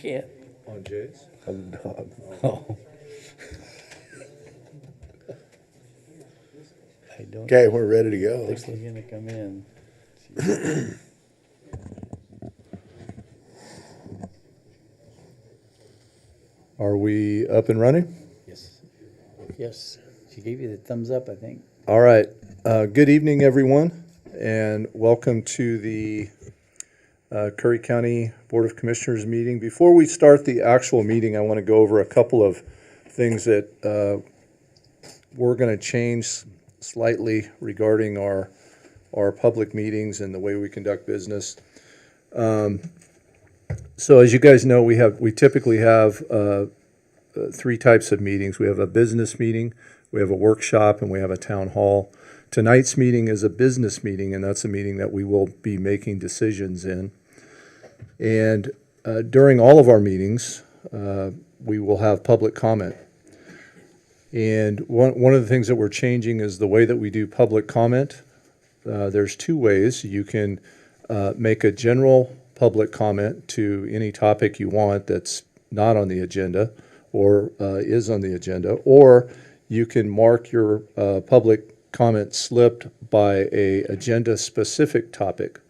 can't. On Jay's? Oh. I don't Okay, we're ready to go. think he's gonna come in. Are we up and running? Yes. Yes, she gave you the thumbs up, I think. All right. Good evening, everyone, and welcome to the Curry County Board of Commissioners meeting. Before we start the actual meeting, I want to go over a couple of things that we're going to change slightly regarding our public meetings and the way we conduct business. So as you guys know, we typically have three types of meetings. We have a business meeting, we have a workshop, and we have a town hall. Tonight's meeting is a business meeting, and that's a meeting that we will be making decisions in. And during all of our meetings, we will have public comment. And one of the things that we're changing is the way that we do public comment. There's two ways. You can make a general public comment to any topic you want that's not on the agenda or is on the agenda, or you can mark your public comment slip by a agenda-specific topic.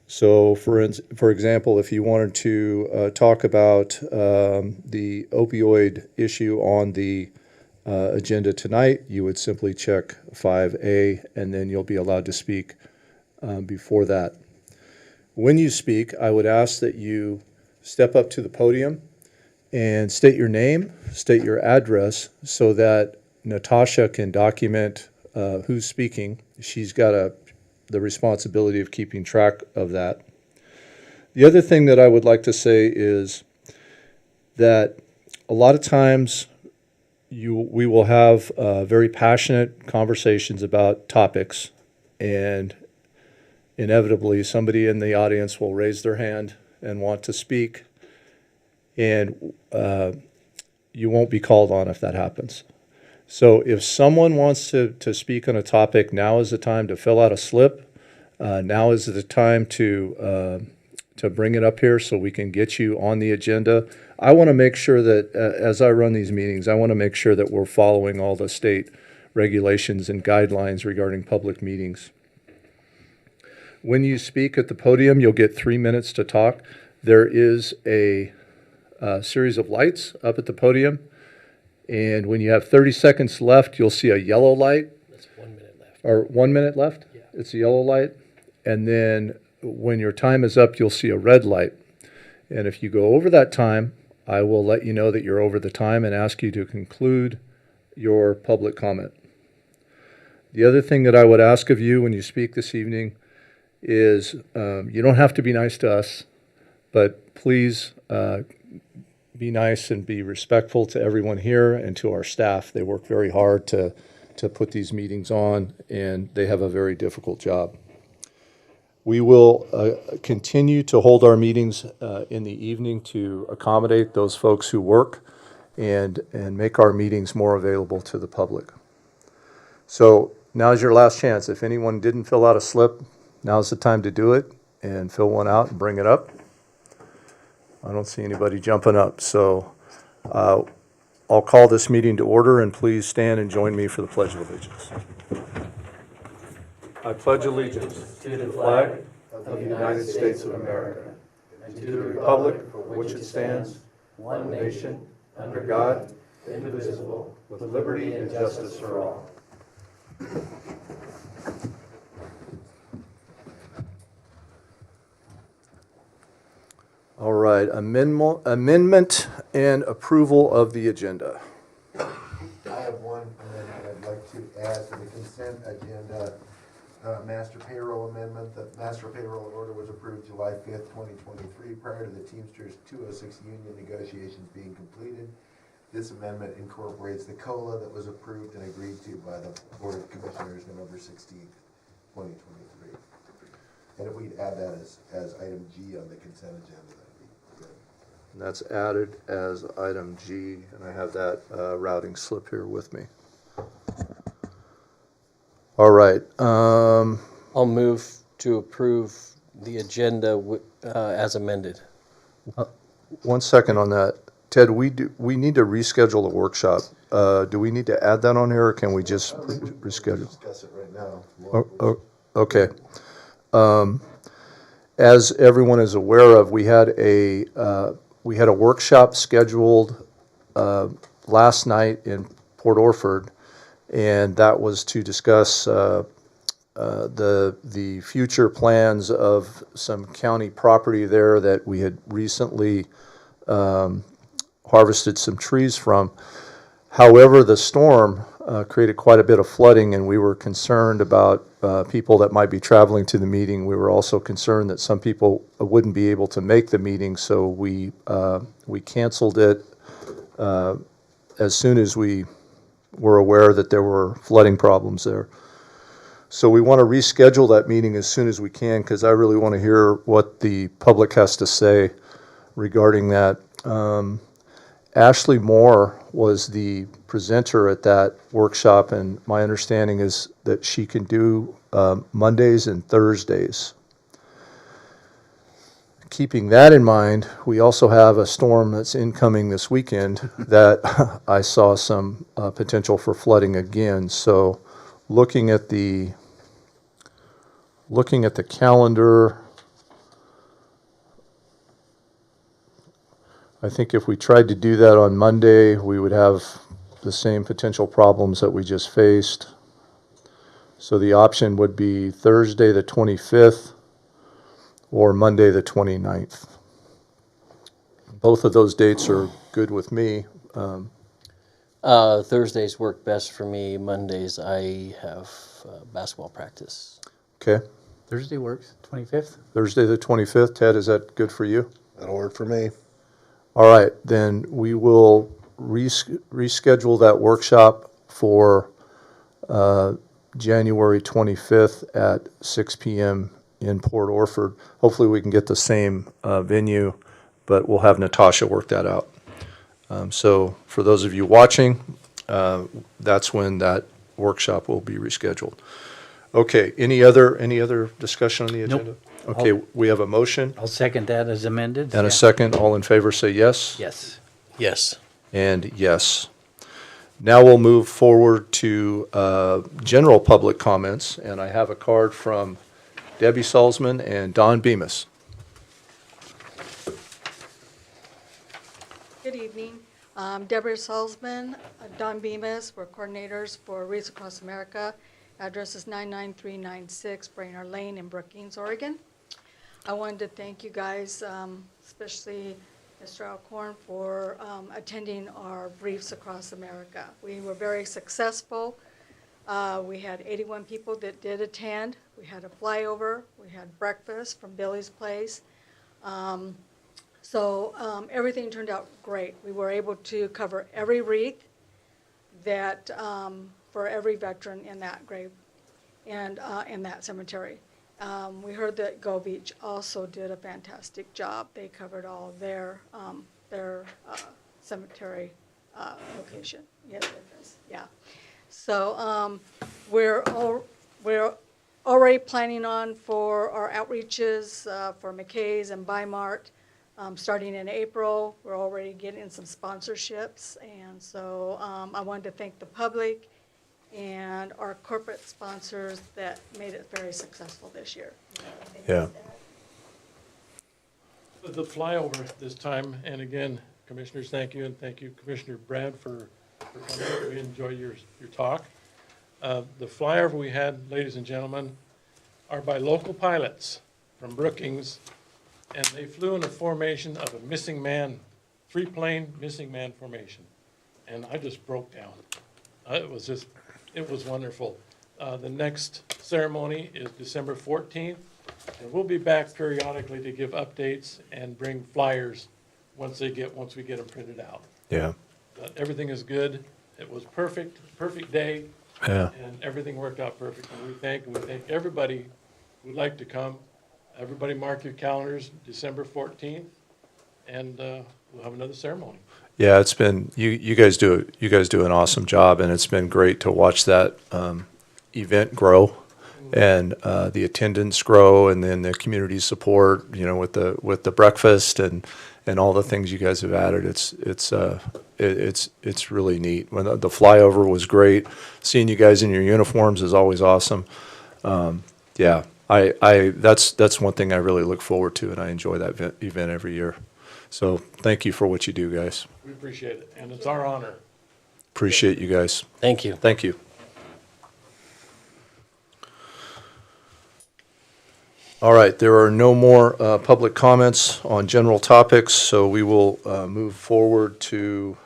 So, for example, if you wanted to talk about the opioid issue on the agenda tonight, you would simply check 5A, and then you'll be allowed to speak before that. When you speak, I would ask that you step up to the podium and state your name, state your address, so that Natasha can document who's speaking. She's got the responsibility of keeping track of that. The other thing that I would like to say is that a lot of times we will have very passionate conversations about topics, and inevitably somebody in the audience will raise their hand and want to speak, and you won't be called on if that happens. So if someone wants to speak on a topic, now is the time to fill out a slip. Now is the time to bring it up here so we can get you on the agenda. I want to make sure that as I run these meetings, I want to make sure that we're following all the state regulations and guidelines regarding public meetings. When you speak at the podium, you'll get 3 minutes to talk. There is a series of lights up at the podium, and when you have 30 seconds left, you'll see a yellow light. That's 1 minute left. Or 1 minute left? Yeah. It's a yellow light. And then when your time is up, you'll see a red light. And if you go over that time, I will let you know that you're over the time and ask you to conclude your public comment. The other thing that I would ask of you when you speak this evening is you don't have to be nice to us, but please be nice and be respectful to everyone here and to our staff. They work very hard to put these meetings on, and they have a very difficult job. We will continue to hold our meetings in the evening to accommodate those folks who work and make our meetings more available to the public. So now's your last chance. If anyone didn't fill out a slip, now's the time to do it and fill one out and bring it up. I don't see anybody jumping up, so I'll call this meeting to order, and please stand and join me for the Pledge of Allegiance. I pledge allegiance to the flag of the United States of America and to the republic for which it stands, one nation, under God, indivisible, with liberty and justice for all. All right, amendment and approval of the agenda. I have one, and then I'd like to add to the consent agenda, master payroll amendment. The master payroll order was approved July 5th, 2023, prior to the Teamsters 206 union negotiations being completed. This amendment incorporates the COLA that was approved and agreed to by the Board of Commissioners November 16th, 2023. And if we'd add that as item G on the consent agenda, that'd be good. And that's added as item G, and I have that routing slip here with me. All right. I'll move to approve the agenda as amended. one second on that. Ted, we need to reschedule the workshop. Do we need to add that on here, or can we just reschedule? Discuss it right now. Okay. As everyone is aware of, we had a workshop scheduled last night in Port Orford, and that was to discuss the future plans of some county property there that we had recently harvested some trees from. However, the storm created quite a bit of flooding, and we were concerned about people that might be traveling to the meeting. We were also concerned that some people wouldn't be able to make the meeting, so we canceled it as soon as we were aware that there were flooding problems there. So we want to reschedule that meeting as soon as we can, because I really want to hear what the public has to say regarding that. Ashley Moore was the presenter at that workshop, and my understanding is that she can do Mondays and Thursdays. Keeping that in mind, we also have a storm that's incoming this weekend that I saw some potential for flooding again. So looking at the calendar, I think if we tried to do that on Monday, we would have the same potential problems that we just faced. So the option would be Thursday the 25th or Monday the 29th. Both of those dates are good with me. Thursdays work best for me. Mondays I have basketball practice. Okay, Thursday works, 25th? Thursday the 25th. Ted, is that good for you? That'll work for me. All right, then we will reschedule that workshop for January 25th at 6 p.m. in Port Orford. Hopefully we can get the same venue, but we'll have Natasha work that out. So for those of you watching, that's when that workshop will be rescheduled. Okay, any other discussion on the agenda? Nope. Okay, we have a motion I'll second that as amended. and a second. All in favor say yes. Yes. Yes. And yes. Now we'll move forward to general public comments, and I have a card from Debbie Salzman and Don Bemis. Good evening. Deborah Salzman, Don Bemis, we're coordinators for Reads Across America. Address is 99396 Brainerd Lane in Brookings, Oregon. I wanted to thank you guys, especially Mr. Alcorn, for attending our Briefs Across America. We were very successful. We had 81 people that did attend. We had a flyover. We had breakfast from Billy's Place. So everything turned out great. We were able to cover every wreath that for every veteran in that grave and in that cemetery. We heard that Go Beach also did a fantastic job. They covered all of their cemetery location. Yes, yeah. So we're already planning on for our outreaches for McKay's and Bi-Mart. Starting in April, we're already getting some sponsorships, and so I wanted to thank the public and our corporate sponsors that made it very successful this year. Yeah. The flyover this time, and again, commissioners, thank you, and thank you, Commissioner Brad, for coming. We enjoyed your talk. The flyover we had, ladies and gentlemen, are by local pilots from Brookings, and they flew in a formation of a missing man, three-plane missing man formation, and I just broke down. It was wonderful. The next ceremony is December 14th, and we'll be back periodically to give updates and bring flyers once we get them printed out. Yeah. But everything is good. It was perfect day, Yeah. and everything worked out perfectly. We thank everybody who'd like to come. Everybody mark your calendars, December 14th, and we'll have another ceremony. Yeah, it's been you guys do an awesome job, and it's been great to watch that event grow and the attendance grow, and then the community support, you know, with the breakfast and all the things you guys have added. It's really neat. When the flyover was great, seeing you guys in your uniforms is always awesome. Yeah, that's one thing I really look forward to, and I enjoy that event every year. So thank you for what you do, guys. We appreciate it, and it's our honor. Appreciate you guys. Thank you. Thank you. All right, there are no more public comments on general topics, so we will move forward to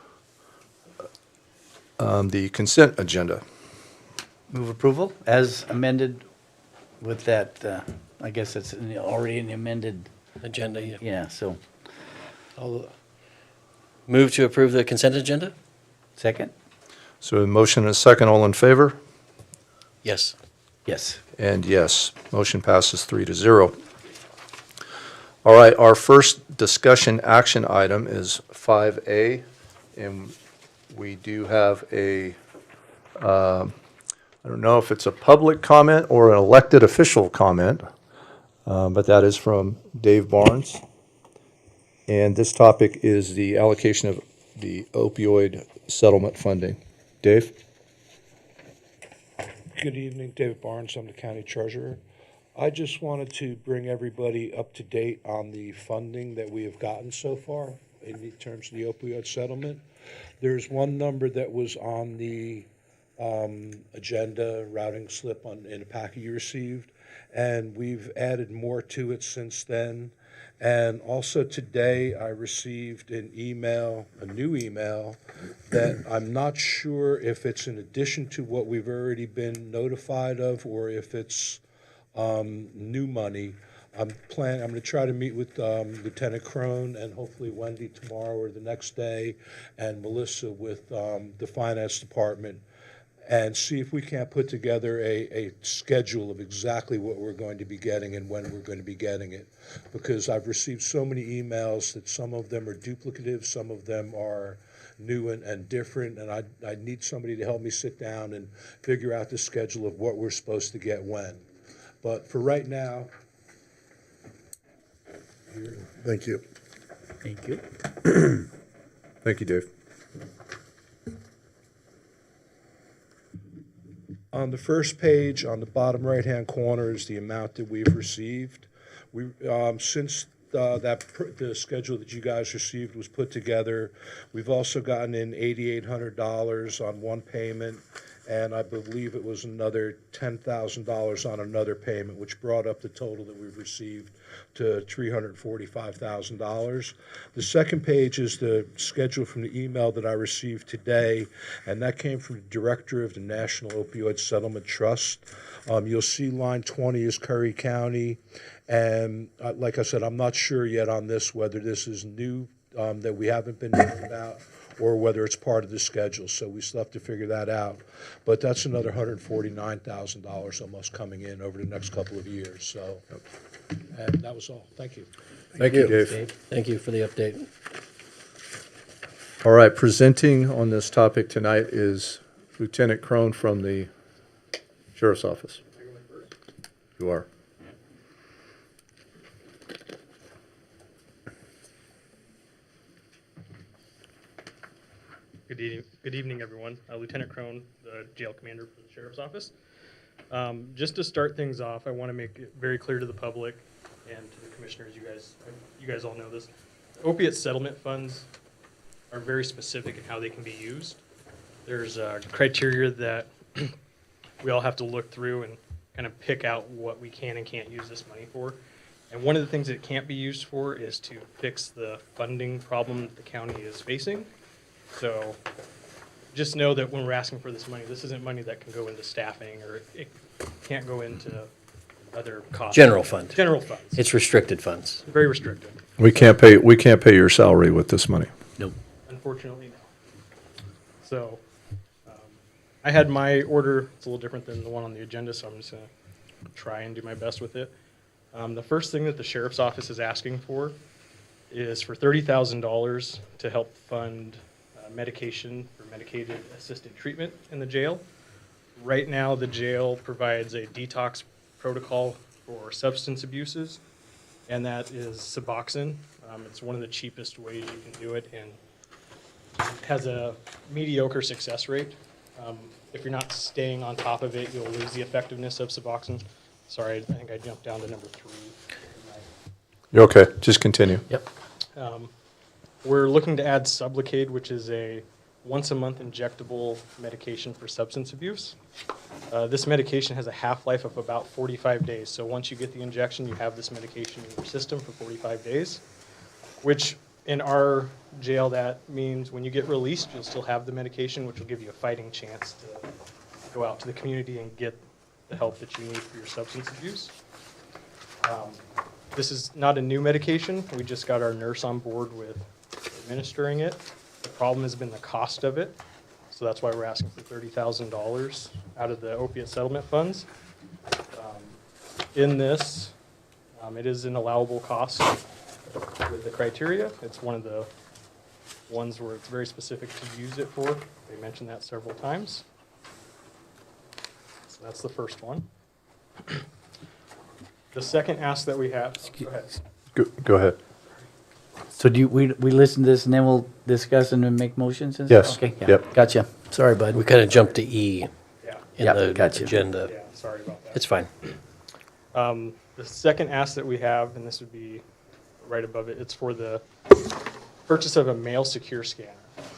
the consent agenda. Move approval as amended with that, I guess it's already in the amended, Agenda, yeah. yeah, so, I'll move to approve the consent agenda? second? So a motion and a second, all in favor? Yes. Yes. And yes, motion passes 3-0. All right, our first discussion action item is 5A, and we do have I don't know if it's a public comment or an elected official comment, but that is from Dave Barnes. And this topic is the allocation of the opioid settlement funding. Dave? Good evening, David Barnes. I'm the county treasurer. I just wanted to bring everybody up to date on the funding that we have gotten so far in terms of the opioid settlement. There's one number that was on the agenda routing slip in a packet you received, and we've added more to it since then. And also today, I received an email, a new email, that I'm not sure if it's in addition to what we've already been notified of or if it's new money. I'm going to try to meet with Lieutenant Crone and hopefully Wendy tomorrow or the next day, and Melissa with the finance department, and see if we can't put together a schedule of exactly what we're going to be getting and when we're going to be getting it. Because I've received so many emails that some of them are duplicative, some of them are new and different, and I need somebody to help me sit down and figure out the schedule of what we're supposed to get when. But for right now, Thank you. Thank you. Thank you, Dave. on the first page, on the bottom right-hand corner, is the amount that we've received. Since the schedule that you guys received was put together, we've also gotten in $8,800 on one payment, and I believe it was another $10,000 on another payment, which brought up the total that we've received to $345,000. The second page is the schedule from the email that I received today, and that came from the director of the National Opioid Settlement Trust. You'll see line 20 is Curry County, and like I said, I'm not sure yet on this whether this is new that we haven't been known about, or whether it's part of the schedule, so we still have to figure that out. But that's another $149,000 almost coming in over the next couple of years, so, and that was all. Thank you. Thank you, Dave. Thank you for the update. All right, presenting on this topic tonight is Lieutenant Crone from the Sheriff's Office. You are. Good evening, everyone. Lieutenant Crone, the jail commander for the Sheriff's Office. Just to start things off, I want to make it very clear to the public and to the commissioners, you guys all know this. Opiate settlement funds are very specific in how they can be used. There's criteria that we all have to look through and kind of pick out what we can and can't use this money for. And one of the things that it can't be used for is to fix the funding problem that the county is facing. So just know that when we're asking for this money, this isn't money that can go into staffing, or it can't go into other costs. General fund. General funds. It's restricted funds. Very restricted, We can't pay your salary with this money. Nope. unfortunately, no. So I had my order. It's a little different than the one on the agenda, so I'm just going to try and do my best with it. The first thing that the Sheriff's Office is asking for is for $30,000 to help fund medication for medicated assisted treatment in the jail. Right now, the jail provides a detox protocol for substance abuses, and that is Suboxone. It's one of the cheapest ways you can do it, and it has a mediocre success rate. If you're not staying on top of it, you'll lose the effectiveness of Suboxone. Sorry, I think I jumped down to number 3. You're okay, just continue. Yep. We're looking to add Sublocade, which is a once-a-month injectable medication for substance abuse. This medication has a half-life of about 45 days. So once you get the injection, you have this medication in your system for 45 days, which in our jail, that means when you get released, you'll still have the medication, which will give you a fighting chance to go out to the community and get the help that you need for your substance abuse. This is not a new medication. We just got our nurse on board with administering it. The problem has been the cost of it. So that's why we're asking for $30,000 out of the opiate settlement funds. In this, it is an allowable cost with the criteria. It's one of the ones where it's very specific to use it for. They mentioned that several times. So that's the first one. The second ask that we have, go ahead. Go ahead. So we listen to this and then we'll discuss and then make motions and Yes. stuff? Okay, yeah, Yep. gotcha. Sorry, bud. We kind of jumped to E Yeah, in Yeah, the gotcha. agenda. yeah, sorry about that. It's fine. The second ask that we have, and this would be right above it, it's for the purchase of a mail secure scanner.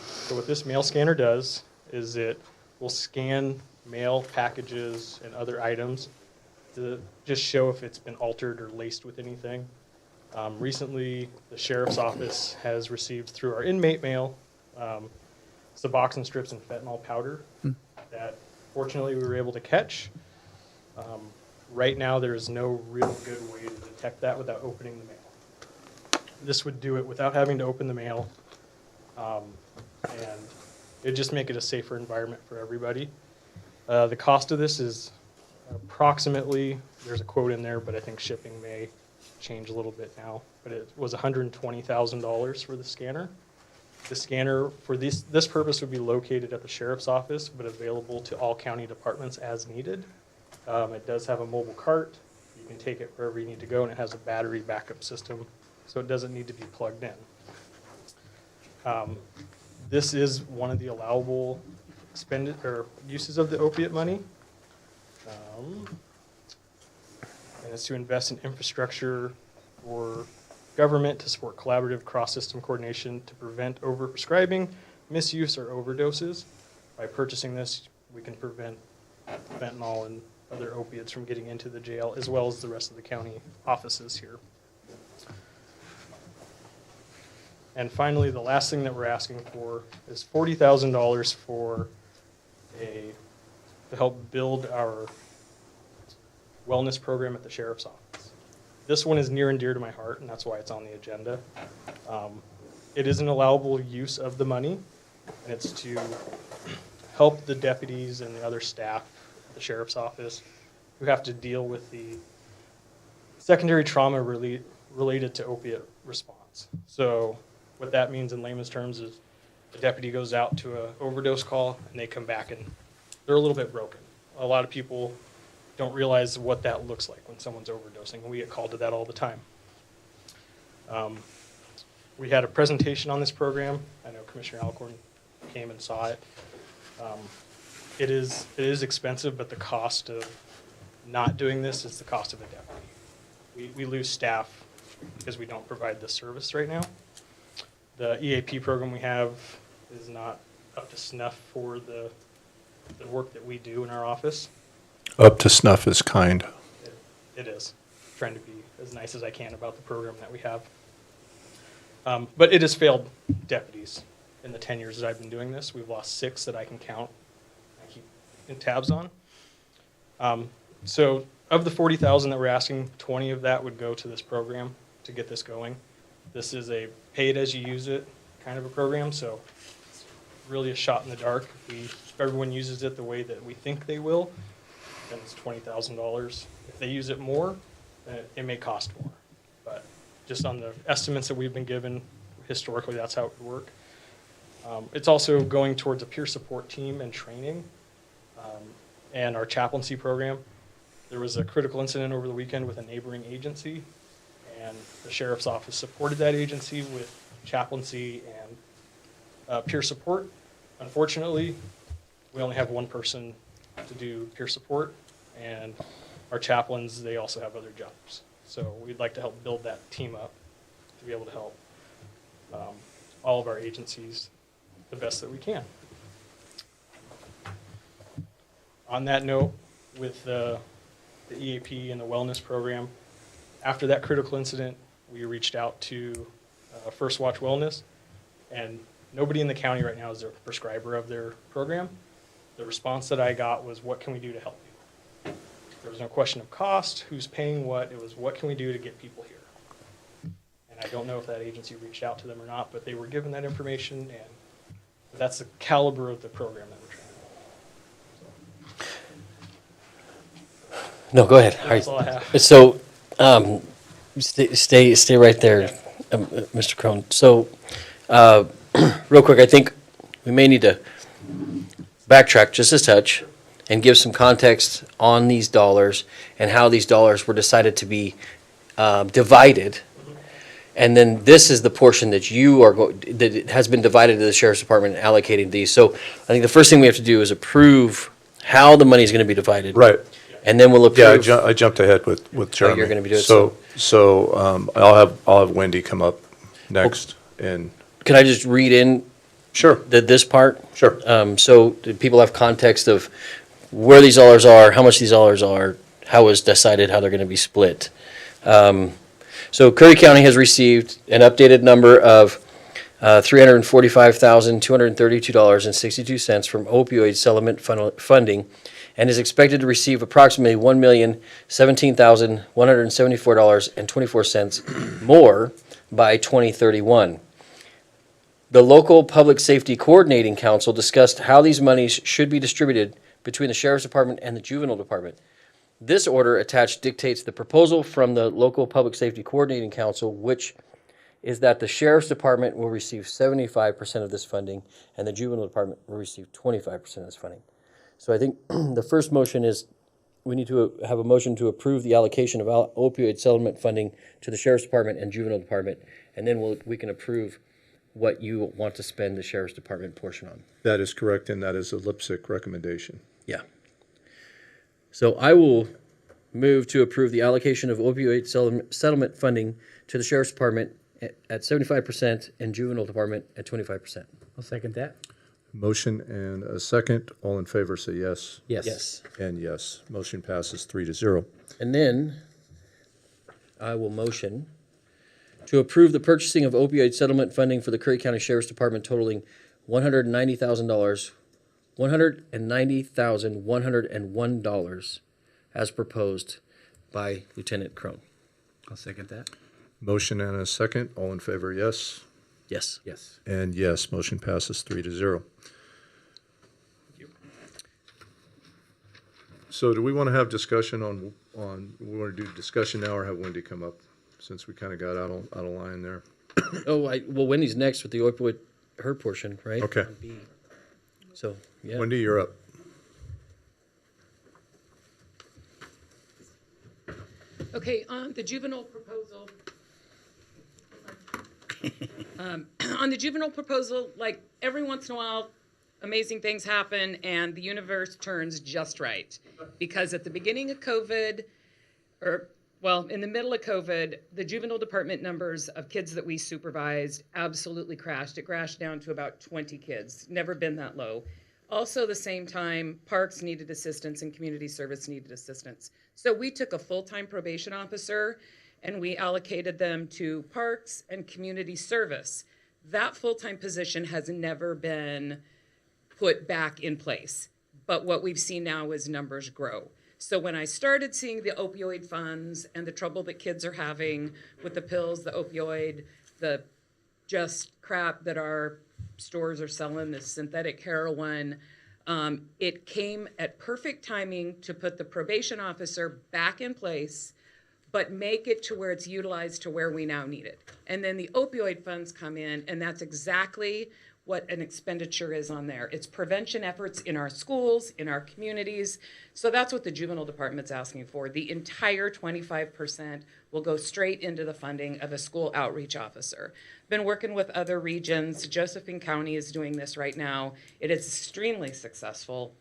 So what this mail scanner does is it will scan mail packages and other items to just show if it's been altered or laced with anything. Recently, the sheriff's office has received through our inmate mail Suboxone strips and fentanyl powder that fortunately we were able to catch. Right now, there is no real good way to detect that without opening the mail. This would do it without having to open the mail, and it'd just make it a safer environment for everybody. The cost of this is approximately, there's a quote in there, but I think shipping may change a little bit now, but it was $120,000 for the scanner. The scanner for this purpose would be located at the sheriff's office, but available to all county departments as needed. It does have a mobile cart. You can take it wherever you need to go, and it has a battery backup system, so it doesn't need to be plugged in. This is one of the allowable uses of the opiate money. And it's to invest in infrastructure for government to support collaborative cross-system coordination to prevent overprescribing, misuse, or overdoses. By purchasing this, we can prevent fentanyl and other opiates from getting into the jail, as well as the rest of the county offices here. And finally, the last thing that we're asking for is $40,000 to help build our wellness program at the sheriff's office. This one is near and dear to my heart, and that's why it's on the agenda. It is an allowable use of the money, and it's to help the deputies and the other staff at the sheriff's office who have to deal with the secondary trauma related to opiate response. So what that means in layman's terms is the deputy goes out to an overdose call, and they come back and they're a little bit broken. A lot of people don't realize what that looks like when someone's overdosing, and we get called to that all the time. We had a presentation on this program. I know Commissioner Alcorn came and saw it. It is expensive, but the cost of not doing this is the cost of a deputy. We lose staff because we don't provide this service right now. The EAP program we have is not up to snuff for the work that we do in our office. Up to snuff is kind. It is. Trying to be as nice as I can about the program that we have. But it has failed deputies in the 10 years that I've been doing this. We've lost 6 that I can count. I keep in tabs on. So of the $40,000 that we're asking, 20 of that would go to this program to get this going. This is a pay it as you use it kind of a program, so it's really a shot in the dark. If everyone uses it the way that we think they will, then it's $20,000. If they use it more, then it may cost more. But just on the estimates that we've been given, historically, that's how it would work. It's also going towards a peer support team and training. and our chaplaincy program. There was a critical incident over the weekend with a neighboring agency, and the sheriff's office supported that agency with chaplaincy and peer support. Unfortunately, we only have one person to do peer support, and our chaplains, they also have other jobs. So we'd like to help build that team up to be able to help all of our agencies the best that we can. On that note, with the EAP and the wellness program, after that critical incident, we reached out to First Watch Wellness, and nobody in the county right now is a prescriber of their program. The response that I got was, what can we do to help you? There was no question of cost, who's paying what, it was what can we do to get people here? And I don't know if that agency reached out to them or not, but they were given that information, and that's the caliber of the program that we're trying to. No, go ahead. That's all I have. So, stay right there, Mr. Crone. So, real quick, I think we may need to backtrack just a touch and give some context on these dollars and how these dollars were decided to be divided. And then this is the portion that that has been divided to the sheriff's department and allocating these. So I think the first thing we have to do is approve how the money is going to be divided. Right. And then we'll Yeah, approve. I jumped ahead with Jeremy. you're gonna be doing it, So, I'll have Wendy come up next and, Can I just read in sure, this part? sure. So that people have context of where these dollars are, how much these dollars are, how it was decided how they're going to be split. So Curry County has received an updated number of $345,232.62 from opioid settlement funding, and is expected to receive approximately $1,017,174.24 more by 2031. The local Public Safety Coordinating Council discussed how these monies should be distributed between the Sheriff's Department and the Juvenile Department. This order attached dictates the proposal from the local Public Safety Coordinating Council, which is that the Sheriff's Department will receive 75% of this funding and the Juvenile Department will receive 25% of this funding. So I think the first motion is we need to have a motion to approve the allocation of opioid settlement funding to the Sheriff's Department and Juvenile Department, and then we can approve what you want to spend the Sheriff's Department portion on. That is correct, and that is a LIPSIC recommendation. Yeah. So I will move to approve the allocation of opioid settlement funding to the Sheriff's Department at 75% and Juvenile Department at 25%. I'll second that. Motion and a second. All in favor, say yes. Yes. And yes. Motion passes 3-0. And then I will motion to approve the purchasing of opioid settlement funding for the Curry County Sheriff's Department totaling $190,101 as proposed by Lieutenant Crone. I'll second that. Motion and a second. All in favor, yes. Yes. Yes. And yes, motion passes 3-0. So do we want to have discussion on, we want to do discussion now or have Wendy come up, since we kind of got out of line there? Oh, well, Wendy's next with the opioid, her portion, right? Okay. So, yeah. Wendy, you're up. Okay, on the juvenile proposal, on the juvenile proposal, like every once in a while, amazing things happen and the universe turns just right. Because at the beginning of COVID, in the middle of COVID, the juvenile department numbers of kids that we supervised absolutely crashed. It crashed down to about 20 kids, never been that low. Also, the same time, parks needed assistance and community service needed assistance. So we took a full-time probation officer and we allocated them to parks and community service. That full-time position has never been put back in place. But what we've seen now is numbers grow. So when I started seeing the opioid funds and the trouble that kids are having with the pills, the opioid, the just crap that our stores are selling, the synthetic heroin, it came at perfect timing to put the probation officer back in place, but make it to where it's utilized to where we now need it. And then the opioid funds come in, and that's exactly what an expenditure is on there. It's prevention efforts in our schools, in our communities. So that's what the juvenile department's asking for. The entire 25% will go straight into the funding of a school outreach officer. Been working with other regions. Josephine County is doing this right now. It is extremely successful.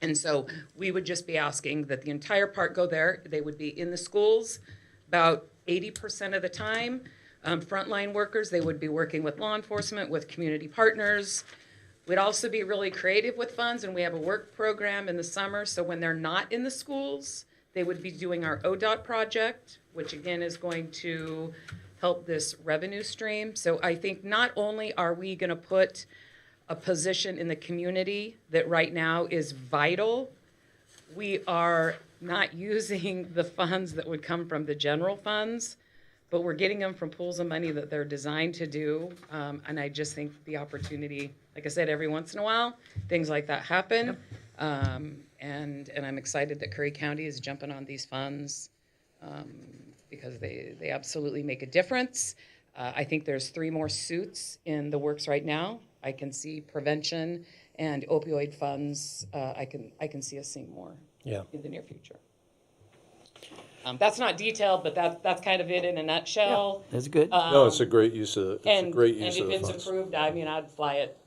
And so we would just be asking that the entire part go there. They would be in the schools about 80% of the time. Frontline workers, they would be working with law enforcement, with community partners. We'd also be really creative with funds, and we have a work program in the summer, so when they're not in the schools, they would be doing our ODOT project, which again is going to help this revenue stream. So I think not only are we gonna put a position in the community that right now is vital, we are not using the funds that would come from the general funds, but we're getting them from pools of money that they're designed to do. And I just think the opportunity, like I said, every once in a while, things like that happen. And I'm excited that Curry County is jumping on these funds because they absolutely make a difference. I think there's 3 more suits in the works right now. I can see prevention and opioid funds. I can see us seeing more in the near future. That's not detailed, but that's kind of it in a nutshell. That's good. No, it's a great use of, And of the if it's funds. approved, I mean, I'd fly it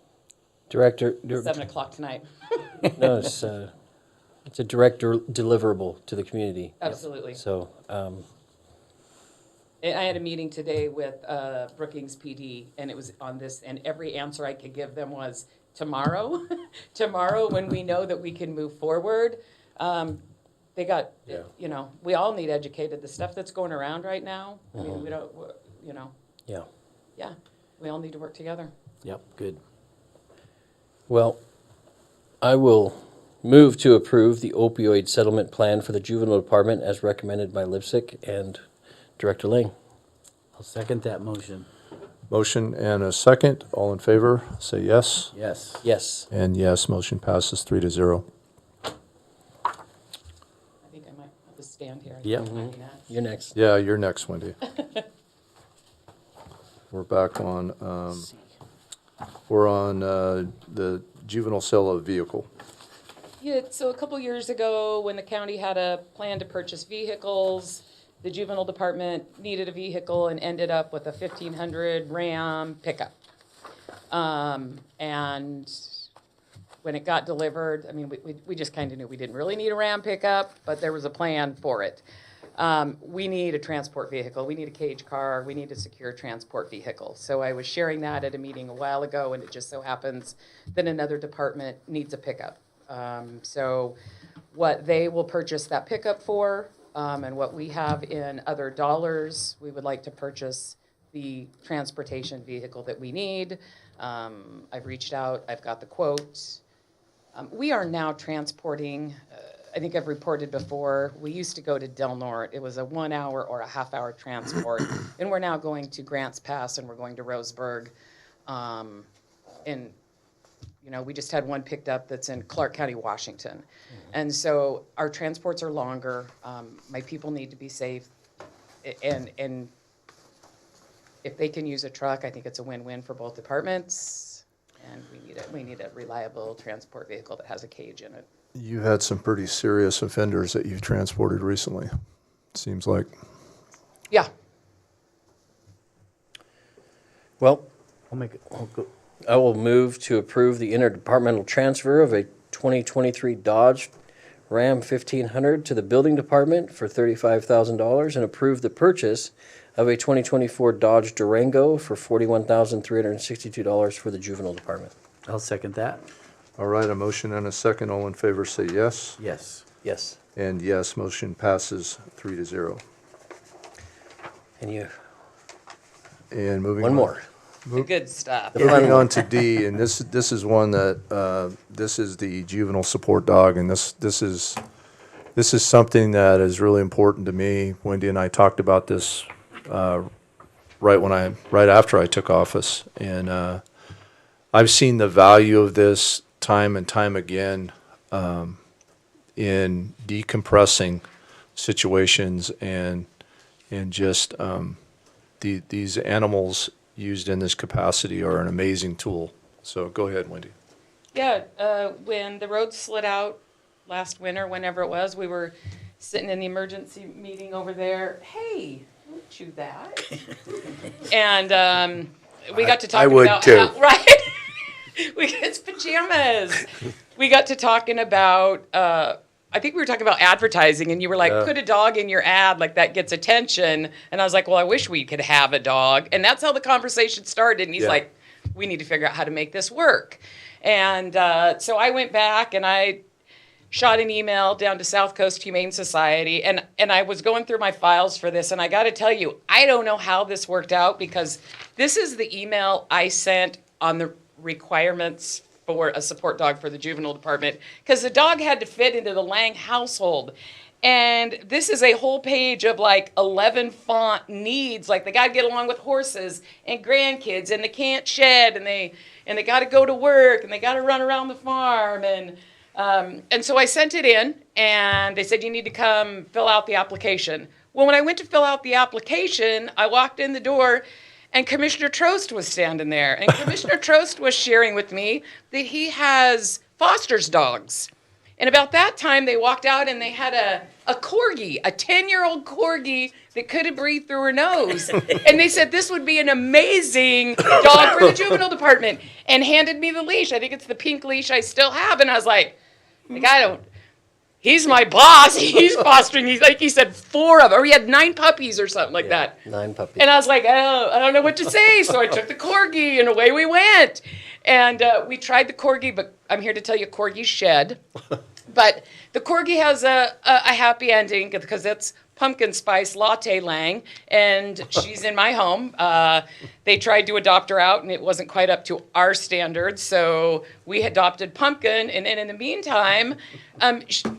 Director, 7:00 tonight. no, it's a direct deliverable to the community. Absolutely. So, I had a meeting today with Brookings PD, and it was on this, and every answer I could give them was tomorrow. Tomorrow, when we know that we can move forward. They got, you know, we all need educated. The stuff that's going around right now, I mean, we don't, you know, yeah, we all need to work together. yep, good. Well, I will move to approve the opioid settlement plan for the juvenile department as recommended by Lipsick and Director Ling. I'll second that motion. Motion and a second. All in favor, say yes. Yes. Yes. And yes, motion passes 3-0. I think I might have to stand here. Yep. You're next. Yeah, you're next, Wendy. We're back on, the juvenile sale of vehicle. Yeah, so a couple years ago, when the county had a plan to purchase vehicles, the juvenile department needed a vehicle and ended up with a 1500 Ram pickup. And when it got delivered, I mean, we just kind of knew we didn't really need a Ram pickup, but there was a plan for it. We need a transport vehicle. We need a cage car. We need a secure transport vehicle. So I was sharing that at a meeting a while ago, and it just so happens that another department needs a pickup. So what they will purchase that pickup for, and what we have in other dollars, we would like to purchase the transportation vehicle that we need. I've reached out. I've got the quote. We are now transporting, I think I've reported before, we used to go to Del Norte. It was a 1 hour or a half-hour transport. And we're now going to Grants Pass, and we're going to Roseburg. And, you know, we just had one picked up that's in Clark County, Washington. And so our transports are longer. My people need to be safe. And if they can use a truck, I think it's a win-win for both departments. And we need a reliable transport vehicle that has a cage in it. You had some pretty serious offenders that you've transported recently, seems like. Yeah. Well, I'll go. I will move to approve the interdepartmental transfer of a 2023 Dodge Ram 1500 to the building department for $35,000 and approve the purchase of a 2024 Dodge Durango for $41,362 for the juvenile department. I'll second that. All right, a motion and a second. All in favor, say yes. Yes. Yes. And yes, motion passes 3-0. And you, And moving one on. more. The good stuff. Moving on to D, and this is one that, this is the juvenile support dog, and this is something that is really important to me. Wendy and I talked about this, right after I took office, and, I've seen the value of this time and time again, in decompressing situations and just, these animals used in this capacity are an amazing tool. So go ahead, Wendy. Yeah, when the road slid out last winter, whenever it was, we were sitting in the emergency meeting over there. Hey, don't chew that. And we got to talking I would about too. right. It's pajamas. We got to talking about. I think we were talking about advertising, and you were like, "Put a dog in your ad, like that gets attention." And I was like, "Well, I wish we could have a dog." And that's how the conversation started. And he's Yeah. like, "We need to figure out how to make this work." And so I went back and I shot an email down to South Coast Humane Society, and I was going through my files for this, and I got to tell you, I don't know how this worked out, because this is the email I sent on the requirements for a support dog for the juvenile department, because the dog had to fit into the Lang household. And this is a whole page of like 11 font needs, like they got to get along with horses and grandkids, and they can't shed, and they got to go to work, and they got to run around the farm, and so I sent it in, and they said, you need to come fill out the application. Well, when I went to fill out the application, I walked in the door, and Commissioner Trost was standing there, and Commissioner Trost was sharing with me that he has fosters dogs. And about that time, they walked out and they had a corgi, a 10-year-old corgi that couldn't breathe through her nose. And they said this would be an amazing dog for the juvenile department, and handed me the leash. I think it's the pink leash I still have. And I was like he's my boss. He's fostering. He's like, he said 4 of them, or he had 9 puppies or something like that. 9 puppies. And I was like, oh, I don't know what to say. So I took the corgi, and away we went. And we tried the corgi, but I'm here to tell you, corgis shed. But the corgi has a happy ending, because it's pumpkin spice latte Lang, and she's in my home. They tried to adopt her out, and it wasn't quite up to our standards, so we adopted Pumpkin. And then in the meantime,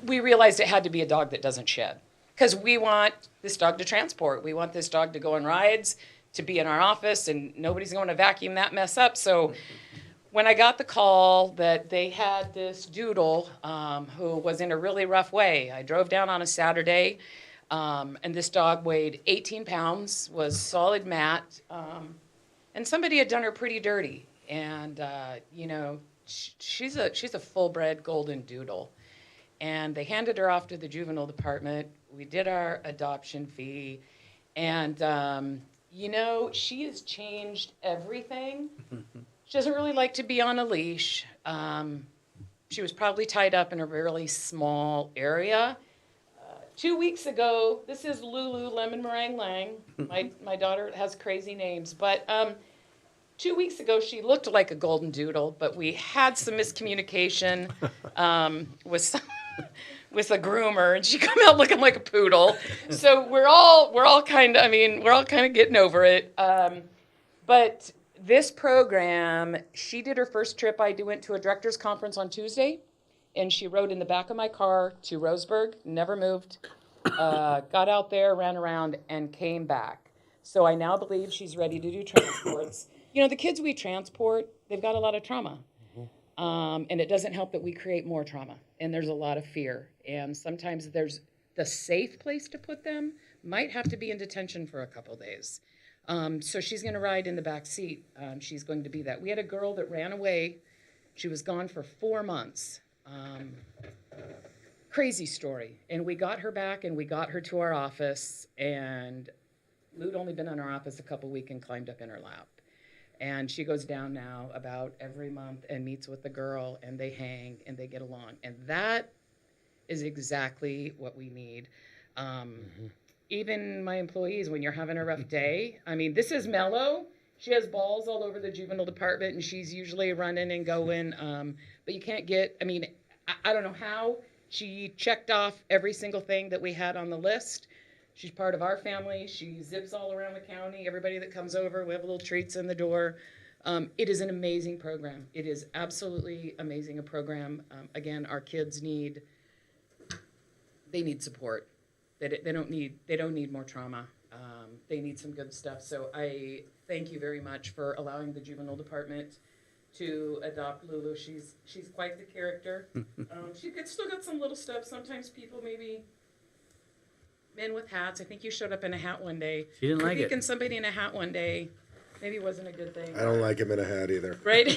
we realized it had to be a dog that doesn't shed, because we want this dog to transport. We want this dog to go on rides, to be in our office, and nobody's going to vacuum that mess up. So when I got the call that they had this doodle who was in a really rough way, I drove down on a Saturday, and this dog weighed 18 pounds, was solid mat, and somebody had done her pretty dirty. And she's a full-bred golden doodle, and they handed her off to the juvenile department. We did our adoption fee, and she has changed everything. She doesn't really like to be on a leash. She was probably tied up in a really small area. 2 weeks ago, this is Lulu Lemon Meringue Lang. My daughter has crazy names. But 2 weeks ago, she looked like a golden doodle, but we had some miscommunication with a groomer, and she come out looking like a poodle. So we're all kind of getting over it. But this program, she did her first trip. I went to a director's conference on Tuesday, and she rode in the back of my car to Roseburg, never moved, got out there, ran around, and came back. So I now believe she's ready to do transports. The kids we transport, they've got a lot of trauma. And it doesn't help that we create more trauma, and there's a lot of fear. And sometimes there's the safe place to put them might have to be in detention for a couple days. So she's going to ride in the back seat. She's going to be that. We had a girl that ran away. She was gone for 4 months. Crazy story. And we got her back, and we got her to our office, and Lou'd only been in our office a couple weeks and climbed up in her lap. And she goes down now about every month and meets with the girl, and they hang and they get along. And that is exactly what we need. Even my employees, when you're having a rough day, this is Mello. She has balls all over the juvenile department, and she's usually running and going. But you can't get, I don't know how. She checked off every single thing that we had on the list. She's part of our family. She zips all around the county. Everybody that comes over, we have little treats in the door. It is an amazing program. It is absolutely amazing a program. Again, our kids need support. They don't need more trauma. They need some good stuff. So I thank you very much for allowing the juvenile department to adopt Lulu. She's quite the character. She still got some little stuff. Sometimes people maybe. Men with hats. I think you showed up in a hat one day. She didn't like it. Somebody in a hat one day. Maybe it wasn't a good thing. I don't like him in a hat either. Right?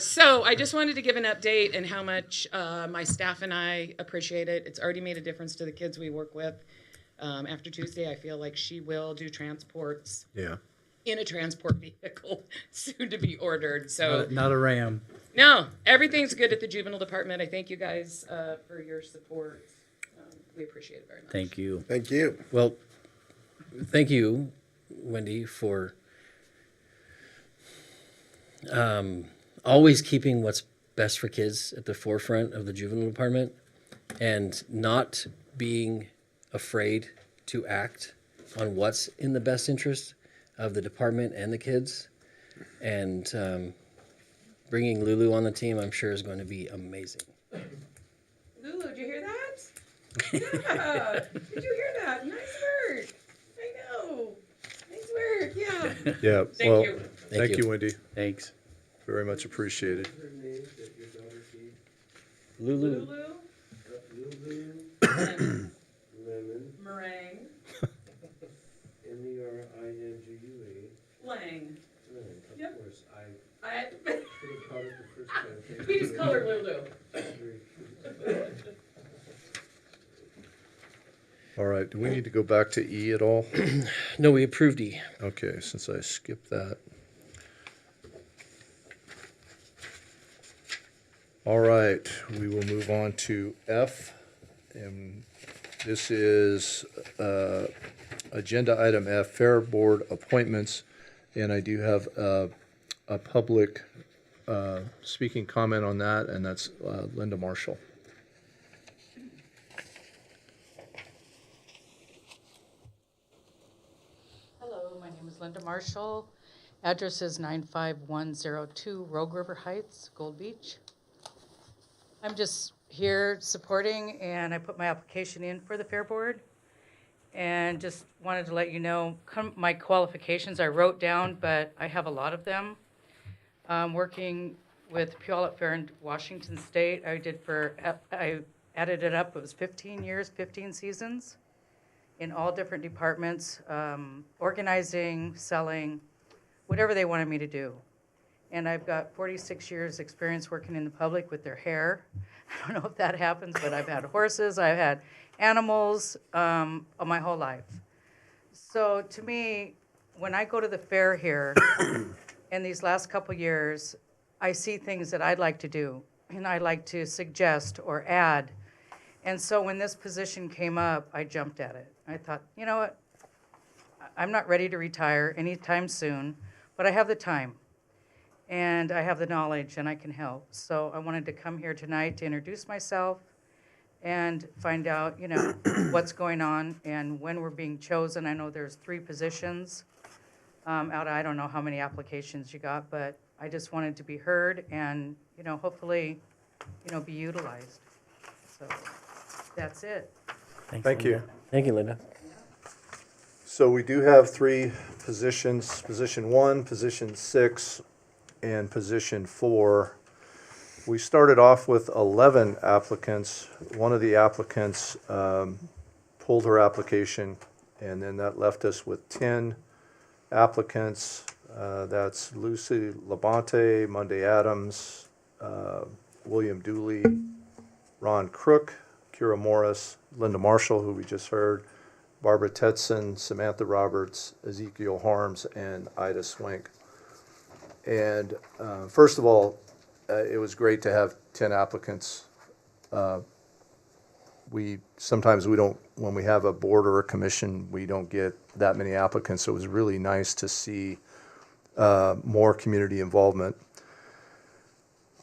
So I just wanted to give an update and how much my staff and I appreciate it. It's already made a difference to the kids we work with. After Tuesday, I feel like she will do transports Yeah. in a transport vehicle soon to be ordered. So Not a ram. no, everything's good at the juvenile department. I thank you guys for your support. We appreciate it very much. Thank you. Thank you. Well, thank you, Wendy, for always keeping what's best for kids at the forefront of the juvenile department and not being afraid to act on what's in the best interest of the department and the kids. And bringing Lulu on the team, I'm sure, is going to be amazing. Lulu, did you hear that? Yeah. Did you hear that? Nice work. I know. Nice work. Yeah. Yeah, Thank well, you. thank you. you, Wendy. Thanks. Very much appreciated. Lulu. Lemon. Meringue. MERINGUE. Lang. Of Yep. course, I I, should have caught it the first time. we just colored Lulu. All right, do we need to go back to E at all? No, we approved E. Okay, since I skipped that. All right, we will move on to F. And this is agenda item F, Fair Board appointments. And I do have a public speaking comment on that, and that's Linda Marshall. Hello, my name is Linda Marshall. Address is 95102 Rogue River Heights, Gold Beach. I'm just here supporting, and I put my application in for the Fair Board. And just wanted to let you know, my qualifications I wrote down, but I have a lot of them. Working with Puyallup Fair in Washington State, I added it up, it was 15 years, 15 seasons in all different departments, organizing, selling, whatever they wanted me to do. And I've got 46 years experience working in the public with their hair. I don't know if that happens, but I've had horses, I've had animals my whole life. So to me, when I go to the fair here, in these last couple years, I see things that I'd like to do, and I like to suggest or add. And so when this position came up, I jumped at it. I thought, you know what? I'm not ready to retire anytime soon, but I have the time. And I have the knowledge, and I can help. So I wanted to come here tonight to introduce myself and find out, you know, what's going on and when we're being chosen. I know there's 3 positions out of, I don't know how many applications you got, but I just wanted to be heard and, you know, hopefully, you know, be utilized. So that's it. Thank you. Thank you, Linda. So we do have 3 positions, position 1, position 6, and position 4. We started off with 11 applicants. One of the applicants pulled her application, and then that left us with 10 applicants. That's Lucy Labonte, Monday Adams, William Dooley, Ron Crook, Kira Morris, Linda Marshall, who we just heard, Barbara Tetson, Samantha Roberts, Ezekiel Harms, and Ida Swank. And first of all, it was great to have 10 applicants. Sometimes we don't, when we have a board or a commission, we don't get that many applicants. So it was really nice to see more community involvement.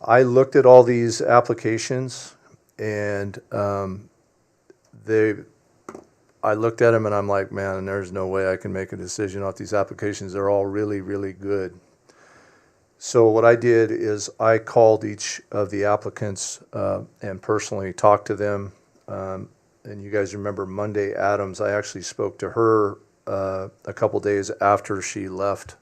I looked at all these applications, and I looked at them and I'm like, man, there's no way I can make a decision off these applications. They're all really, really good. So what I did is I called each of the applicants and personally talked to them. And you guys remember Monday Adams, I actually spoke to her a couple days after she left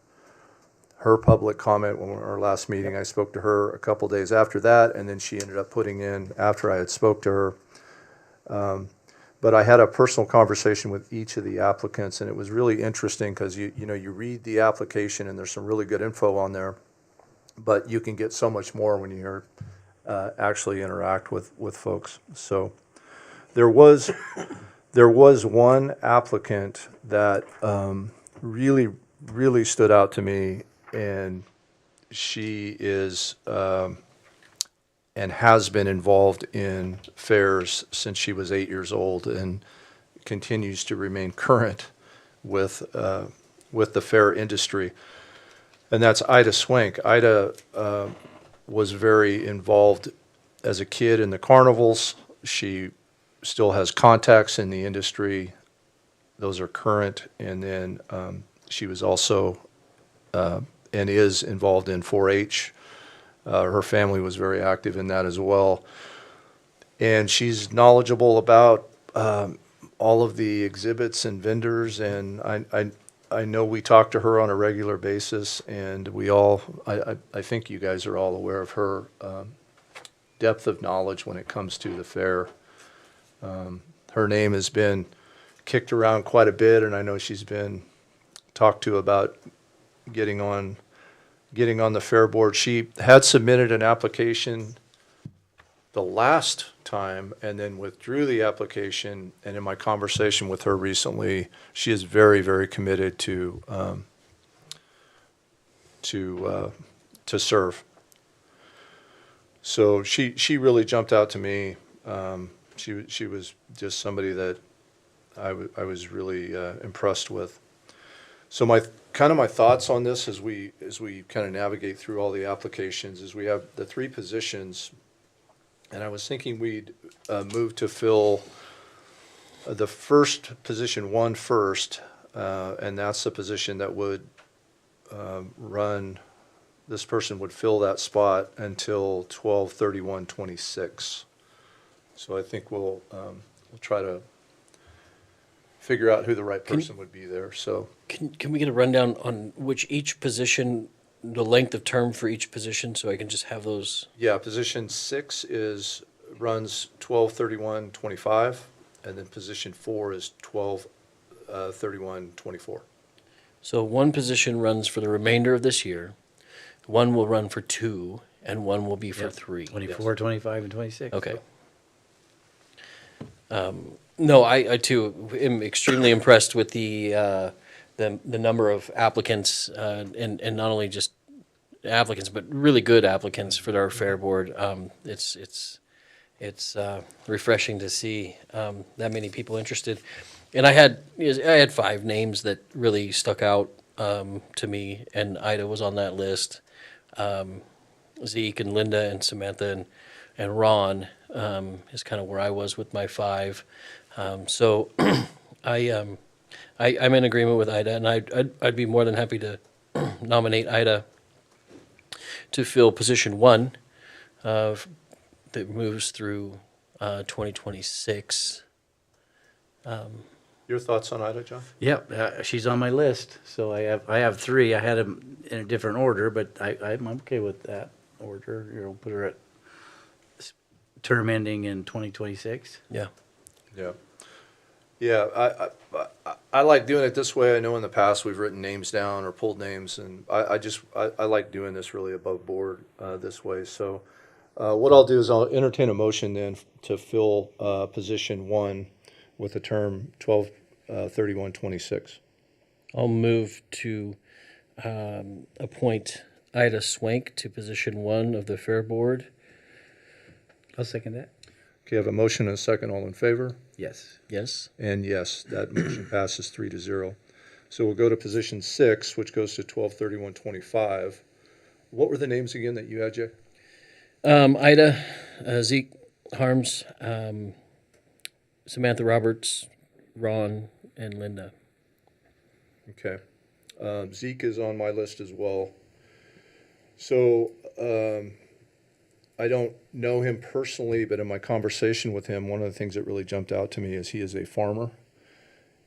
her public comment when our last meeting. I spoke to her a couple days after that, and then she ended up putting in, after I had spoke to her. But I had a personal conversation with each of the applicants, and it was really interesting because you know, you read the application and there's some really good info on there, but you can get so much more when you actually interact with folks. So there was one applicant that really stood out to me, and she is and has been involved in fairs since she was 8 years old and continues to remain current with the fair industry. And that's Ida Swank. Ida was very involved as a kid in the carnivals. She still has contacts in the industry. Those are current. And then she was also and is involved in 4-H. Her family was very active in that as well. And she's knowledgeable about all of the exhibits and vendors, and I know we talk to her on a regular basis, and I think you guys are all aware of her depth of knowledge when it comes to the fair. Her name has been kicked around quite a bit, and I know she's been talked to about getting on the fair board. She had submitted an application the last time and then withdrew the application. And in my conversation with her recently, she is very, very committed to serve. So she really jumped out to me. She was just somebody that I was really impressed with. So my thoughts on this as we kind of navigate through all the applications is we have the 3 positions, and I was thinking we'd move to fill the first position 1 first, and that's the position that would run. This person would fill that spot until 12/31/26. So I think we'll try to figure out who the right person would be there. So Can we get a rundown on which each position, the length of term for each position, so I can just have those? yeah, position 6 runs 12/31/25, and then position 4 is 12/31/24. So one position runs for the remainder of this year, one will run for 2, and one will be for Yep. 3. 24, 25, and 26. Okay. No, I too am extremely impressed with the number of applicants, and not only just applicants, but really good applicants for our fair board. It's refreshing to see that many people interested. And I had 5 names that really stuck out to me, and Ida was on that list. Zeke and Linda and Samantha and Ron is kind of where I was with my 5. So I'm in agreement with Ida, and I'd be more than happy to nominate Ida to fill position 1 that moves through 2026. Your thoughts on Ida, John? Yep, she's on my list. So I have 3. I had them in a different order, but I'm okay with that order. You'll put her at term ending in 2026. Yeah. Yeah. Yeah, I like doing it this way. I know in the past we've written names down or pulled names, and I like doing this really above board this way. So what I'll do is I'll entertain a motion then to fill position 1 with a term 12/31/26. I'll move to appoint Ida Swank to position 1 of the Fair Board. I'll second that. Okay, I have a motion and a second. All in favor? Yes. Yes? And yes, that motion passes 3-0. So we'll go to position 6, which goes to 12/31/25. What were the names again that you had, Jay? Ida, Zeke Harms, Samantha Roberts, Ron, and Linda. Okay. Zeke is on my list as well. So I don't know him personally, but in my conversation with him, one of the things that really jumped out to me is he is a farmer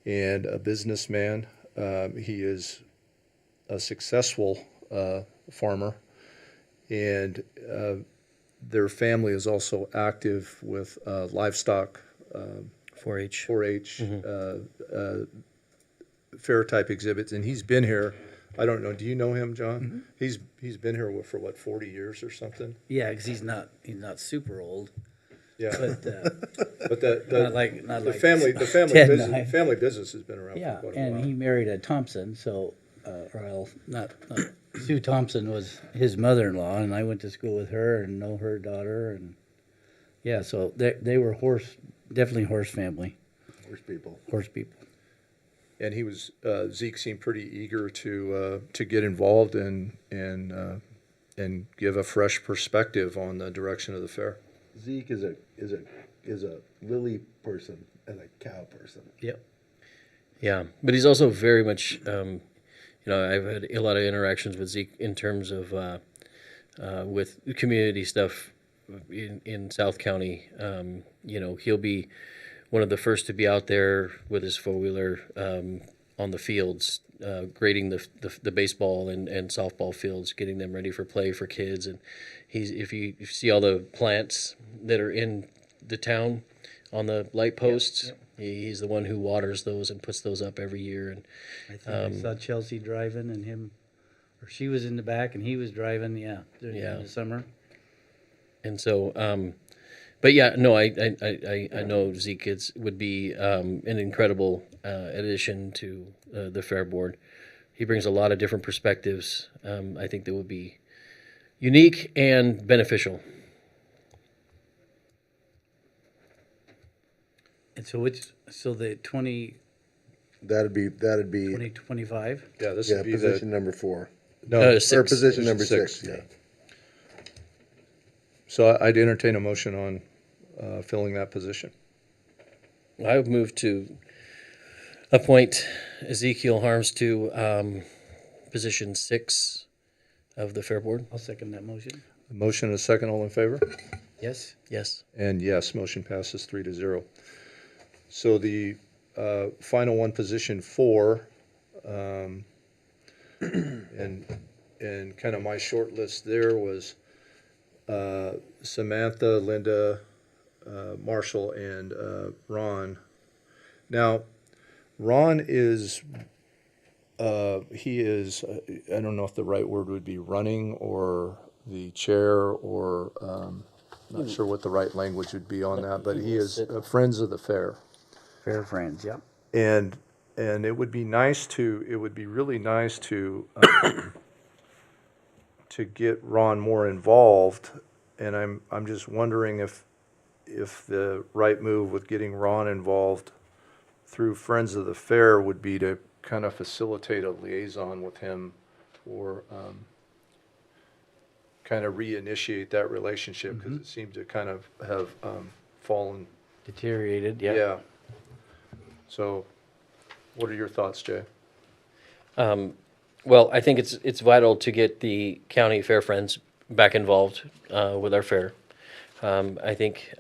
and a businessman. He is a successful farmer, and their family is also active with livestock 4-H. 4-H, fair type exhibits, and he's been here. I don't know. Do you know him, John? He's been here for what, 40 years or something? Yeah, because he's not super old, Yeah. but But not like the family Ted and I. family business has been around Yeah, for quite a and while. he married a Thompson, so or not Sue Thompson was his mother-in-law, and I went to school with her and know her daughter, and yeah, so they were definitely horse family, Horse people. horse people. And he was Zeke seemed pretty eager to get involved and give a fresh perspective on the direction of the fair. Zeke is a lily person and a cow person. Yep. Yeah, but he's also very much, I've had a lot of interactions with Zeke in terms of with community stuff in South County. He'll be one of the first to be out there with his four-wheeler on the fields, grading the baseball and softball fields, getting them ready for play for kids. And if you see all the plants that are in the town on the light posts, he's the one who waters those and puts those up every year. And I think I saw Chelsea driving and him, or she was in the back and he was driving, during the summer. And so, but yeah, no, I know Zeke would be an incredible addition to the Fair Board. He brings a lot of different perspectives. I think that would be unique and beneficial. And so the 2025? Yeah, this Yeah, would be position number 4. no. Six. Or position number 6, yeah. So I'd entertain a motion on filling that position. I would move to appoint Ezekiel Harms to position 6 of the Fair Board. I'll second that motion. A motion and a second, all in favor? Yes? Yes. And yes, motion passes 3-0. So the final one, position 4, and kind of my short list there was Samantha, Linda, Marshall, and Ron. Now, Ron is, he is, I don't know if the right word would be running or the chair or, not sure what the right language would be on that, but he is Friends of the Fair. Fair friends, yep. And it would be really nice to to get Ron more involved. And I'm just wondering if the right move with getting Ron involved through Friends of the Fair would be to kind of facilitate a liaison with him, or kind of reinitiate that relationship, because it seemed to kind of have fallen. Deteriorated, yep. Yeah. So, what are your thoughts, Jay? Well, I think it's vital to get the county fair friends back involved with our fair. I think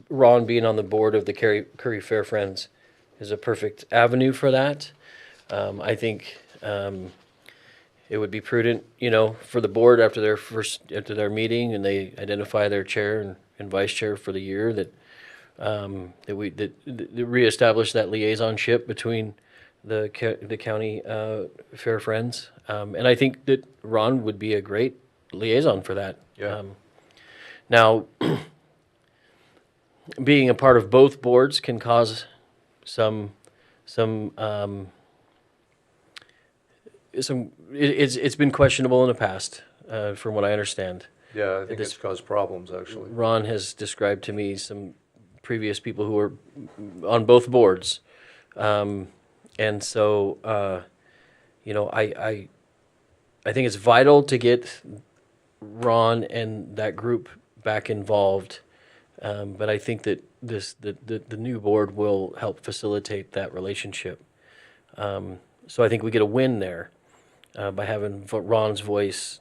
Ron being on the board of the Curry Fair Friends is a perfect avenue for that. I think it would be prudent, for the board after their meeting and they identify their chair and vice chair for the year, that reestablish that liaisonship between the county fair friends. And I think that Ron would be a great liaison for that. Yeah. Now, being a part of both boards can cause it's been questionable in the past, from what I understand. Yeah, I think it's caused problems, actually. Ron has described to me some previous people who were on both boards. And so, I think it's vital to get Ron and that group back involved. But I think that the new board will help facilitate that relationship. So I think we get a win there by having Ron's voice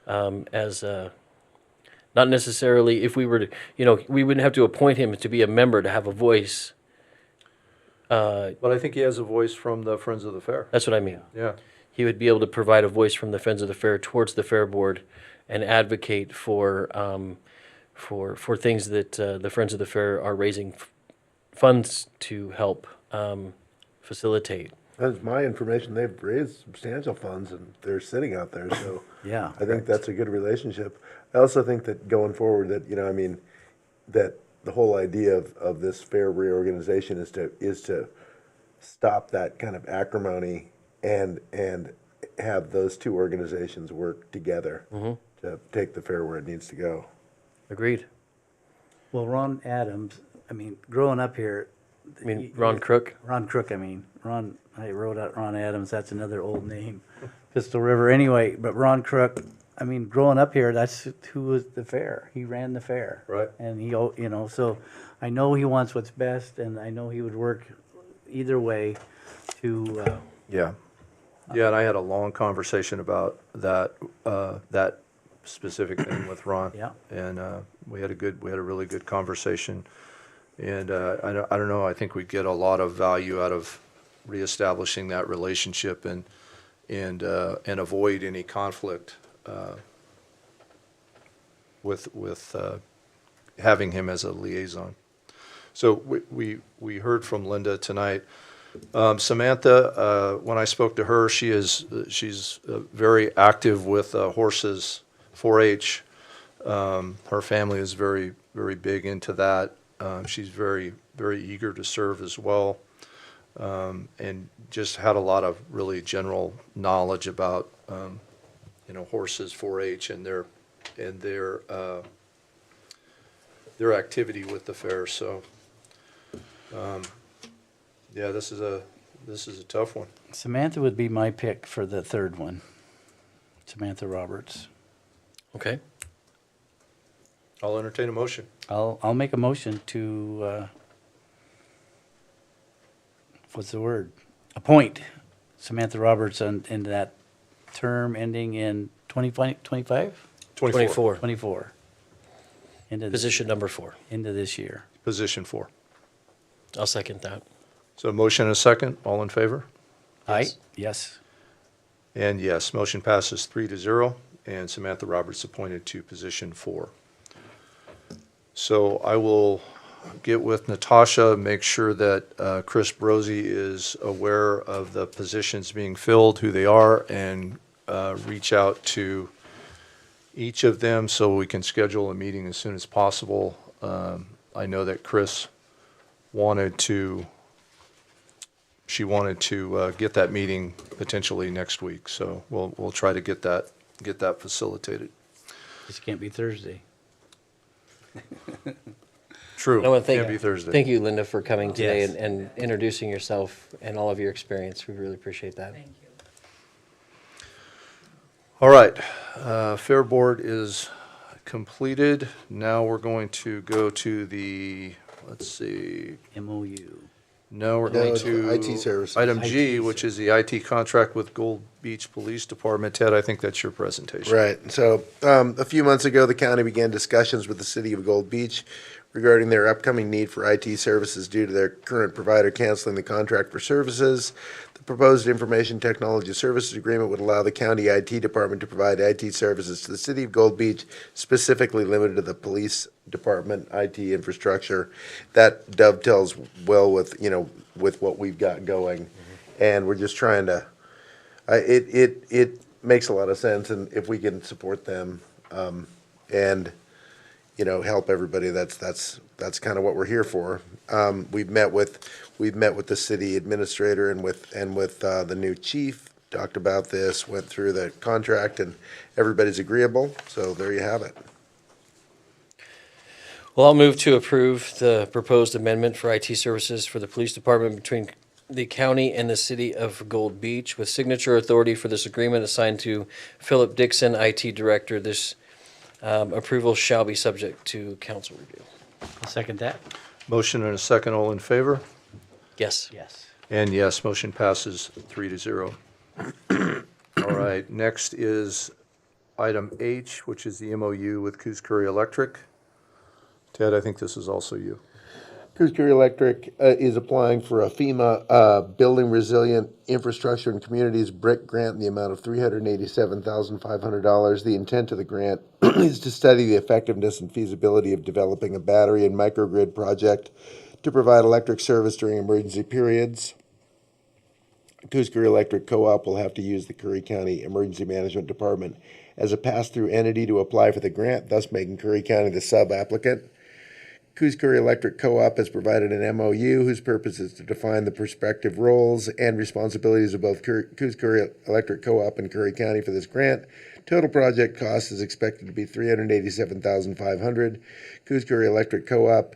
as not necessarily, if we were to, we wouldn't have to appoint him to be a member to have a voice. But I think he has a voice from the Friends of the Fair. That's what I mean. Yeah. He would be able to provide a voice from the Friends of the Fair towards the Fair Board and advocate for things that the Friends of the Fair are raising funds to help facilitate. That's my information. They've raised substantial funds and they're sitting out there, so. Yeah. I think that's a good relationship. I also think that going forward, that, I mean, that the whole idea of this fair reorganization is to stop that kind of acrimony and have those two organizations work together to take the fair where it needs to go. Agreed. Well, Ron Adams, I mean, growing up here. I mean, Ron Crook. Ron Crook, I wrote out Ron Adams, that's another old name. Pistol River, anyway, but Ron Crook, I mean, growing up here, that's who was the fair. He ran the fair. Right. And he, so I know he wants what's best, and I know he would work either way to, Yeah. Yeah, and I had a long conversation about that, that specific thing with Ron. Yeah. And we had a really good conversation. And I don't know, I think we'd get a lot of value out of reestablishing that relationship and avoid any conflict with having him as a liaison. So we heard from Linda tonight. Samantha, when I spoke to her, she's very active with horses, 4-H. Her family is very, very big into that. She's very, very eager to serve as well, and just had a lot of really general knowledge about, horses, 4-H, and their activity with the fair. So, yeah, this is a tough one. Samantha would be my pick for the third one. Samantha Roberts. Okay. I'll entertain a motion. I'll make a motion to, what's the word? Appoint Samantha Roberts into that term ending in 2025? 24. 24. Into this Position year. number 4. Into this year. Position 4. I'll second that. So motion and a second, all in favor? Aye? Yes. And yes, motion passes 3-0, and Samantha Roberts appointed to position 4. So I will get with Natasha, make sure that Chris Brosey is aware of the positions being filled, who they are, and reach out to each of them so we can schedule a meeting as soon as possible. I know that Chris wanted to get that meeting potentially next week, so we'll try to get that facilitated. This can't be Thursday. True, I want to can't be Thursday. thank you, Linda, for coming today Yes. and introducing yourself and all of your experience. We really appreciate that. Thank you. All right, Fair Board is completed. Now we're going to go to the, let's see, MOU. no, we're No, going it's to. IT services. Item G, which is the IT contract with Gold Beach Police Department. Ted, I think that's your presentation. Right. So, a few months ago, the county began discussions with the city of Gold Beach regarding their upcoming need for IT services due to their current provider canceling the contract for services. The proposed information technology services agreement would allow the county IT department to provide IT services to the city of Gold Beach, specifically limited to the police department IT infrastructure. That dovetails well with, with what we've got going. And we're just trying to, it makes a lot of sense, and if we can support them, and, help everybody, that's kind of what we're here for. We've met with the city administrator and with the new chief, talked about this, went through the contract, and everybody's agreeable, so there you have it. Well, I'll move to approve the proposed amendment for IT services for the police department between the county and the city of Gold Beach, with signature authority for this agreement assigned to Philip Dixon, IT director. This approval shall be subject to council review. I'll second that. Motion and a second, all in favor? Yes. Yes. And yes, motion passes 3-0. All right, next is item H, which is the MOU with Coos Curry Electric. Ted, I think this is also you. Coos Curry Electric is applying for a FEMA Building Resilient Infrastructure and Communities BRIC grant in the amount of $387,500. The intent of the grant is to study the effectiveness and feasibility of developing a battery and microgrid project to provide electric service during emergency periods. Coos Curry Electric Co-op will have to use the Curry County Emergency Management Department as a pass-through entity to apply for the grant, thus making Curry County the sub-applicant. Coos Curry Electric Co-op has provided an MOU whose purpose is to define the prospective roles and responsibilities of both Coos Curry Electric Co-op and Curry County for this grant. Total project cost is expected to be $387,500. Coos Curry Electric Co-op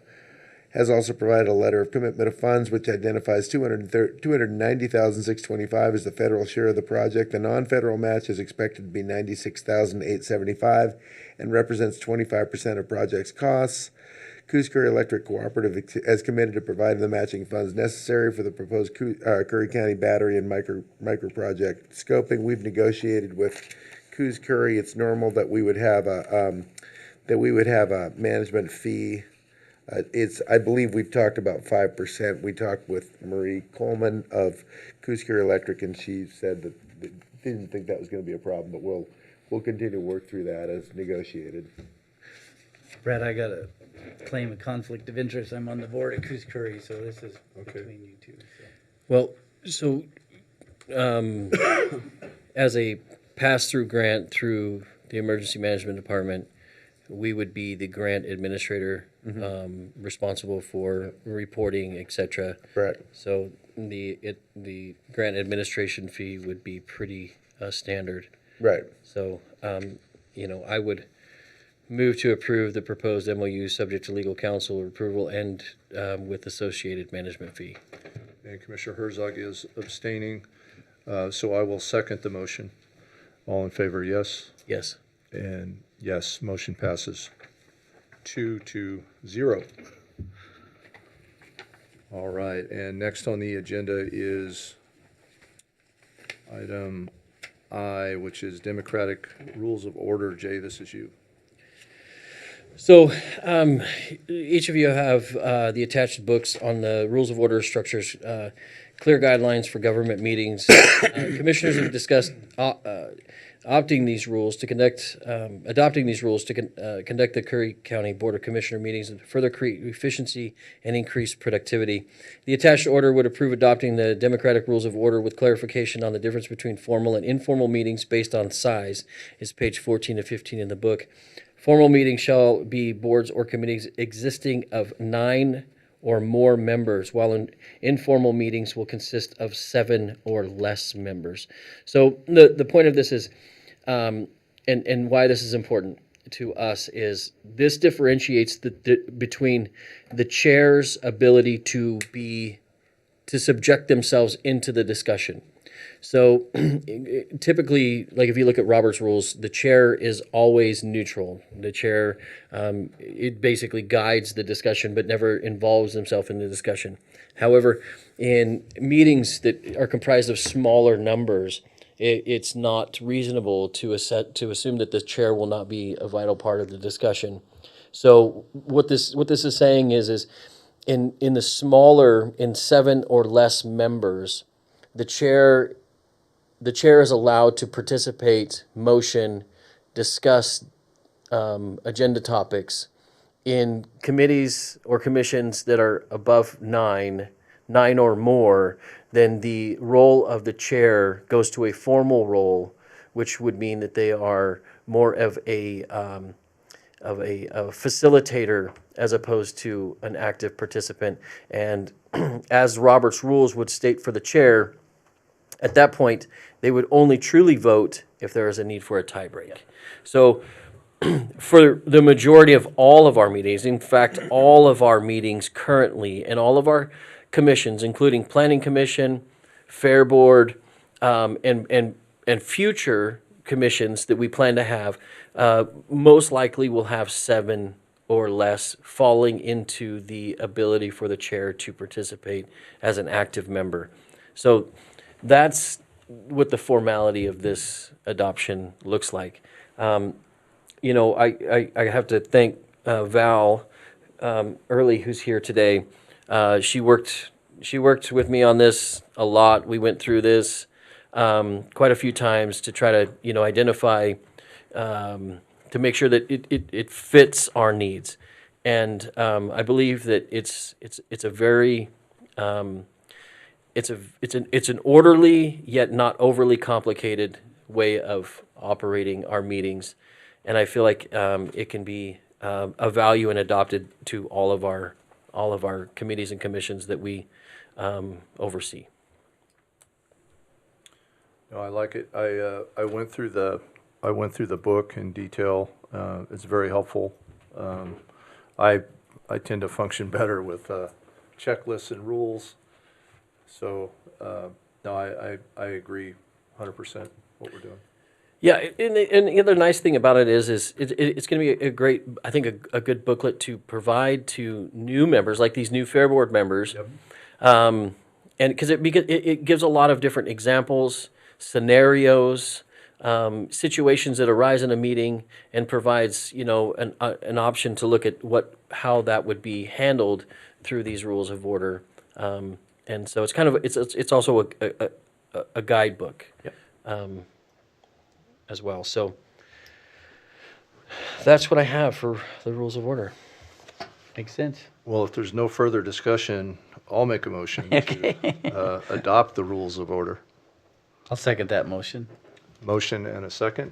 has also provided a letter of commitment of funds which identifies $290,625 as the federal share of the project. The non-federal match is expected to be $96,875 and represents 25% of project's costs. Coos Curry Electric Cooperative has committed to providing the matching funds necessary for the proposed Curry County battery and micro project scoping. We've negotiated with Coos Curry. It's normal that we would have a management fee. I believe we've talked about 5%. We talked with Marie Coleman of Coos Curry Electric, and she said that they didn't think that was going to be a problem, but we'll continue to work through that as negotiated. Brad, I got a claim of conflict of interest. I'm on the board at Coos Curry, so this is between you two. So. Well, as a pass-through grant through the Emergency Management Department, we would be the grant administrator, responsible for reporting, et cetera. Correct. So the grant administration fee would be pretty standard. Right. So, I would move to approve the proposed MOU subject to legal counsel approval and with associated management fee. And Commissioner Herzog is abstaining, so I will second the motion. All in favor, yes? Yes. And yes, motion passes 2-0. All right, and next on the agenda is item I, which is Democratic Rules of Order. Jay, this is you. So, each of you have the attached books on the rules of order structures, clear guidelines for government meetings. Commissioners have discussed adopting these rules to conduct the Curry County Board of Commissioner meetings and further create efficiency and increase productivity. The attached order would approve adopting the democratic rules of order with clarification on the difference between formal and informal meetings based on size. It's page 14 to 15 in the book. Formal meetings shall be boards or committees existing of 9 or more members, while informal meetings will consist of 7 or less members. So the point of this is, and why this is important to us is this differentiates between the chair's ability to subject themselves into the discussion. So typically, like if you look at Robert's rules, the chair is always neutral. The chair, it basically guides the discussion but never involves himself in the discussion. However, in meetings that are comprised of smaller numbers, it's not reasonable to assume that the chair will not be a vital part of the discussion. So what this is saying is in the smaller, in 7 or less members, the chair is allowed to participate, motion, discuss agenda topics. In committees or commissions that are above 9 or more, then the role of the chair goes to a formal role, which would mean that they are more of a facilitator as opposed to an active participant. And as Robert's rules would state for the chair, at that point, they would only truly vote if there is a need for a tiebreak. So for the majority of all of our meetings, in fact, all of our meetings currently and all of our commissions, including Planning Commission, Fair Board, and future commissions that we plan to have, most likely will have 7 or less, falling into the ability for the chair to participate as an active member. So that's what the formality of this adoption looks like. I have to thank Val Early, who's here today. She worked with me on this a lot. We went through this quite a few times to try to identify to make sure that it fits our needs. And I believe that it's a very it's an orderly yet not overly complicated way of operating our meetings, and I feel like it can be a value and adopted to all of our committees and commissions that we oversee. No, I like it. I went through the book in detail. It's very helpful. I tend to function better with checklists and rules. So, no, I agree 100% what we're doing. Yeah, and the other nice thing about it is it's going to be a great, I think, a good booklet to provide to new members, like these new Fair Board members. Yep. And because it gives a lot of different examples, scenarios, situations that arise in a meeting, and provides, you know, an option to look at how that would be handled through these rules of order. And so it's kind of it's also a guidebook. Yep. As well. So that's what I have for the rules of order. Makes sense. Well, if there's no further discussion, I'll make a motion to adopt the rules of order. I'll second that motion. Motion and a second.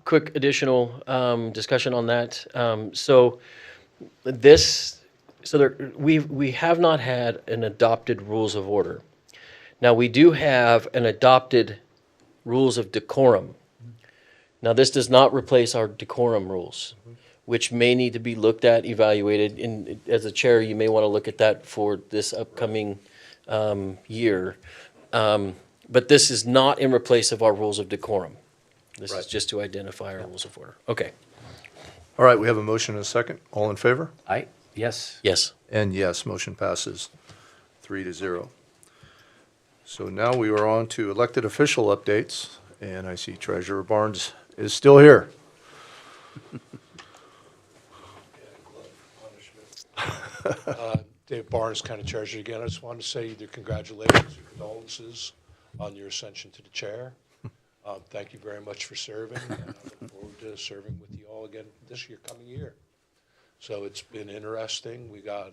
Quick additional discussion on that. We have not had an adopted rules of order. Now we do have an adopted rules of decorum. Now, this does not replace our decorum rules, which may need to be looked at, evaluated. As a chair, you may want to look at that for this upcoming year. But this is not in replace of our rules of decorum. This is just to identify our rules of order. Okay. All right, we have a motion and a second. All in favor? Yes. Yes. And yes, motion passes 3-0. So now we are on to elected official updates, and I see Treasurer Barnes is still here. Dave Barnes, County Treasurer again. I just wanted to say either congratulations or condolences on your ascension to the chair. Thank you very much for serving, and I look forward to serving with you all again this coming year. So it's been interesting. We got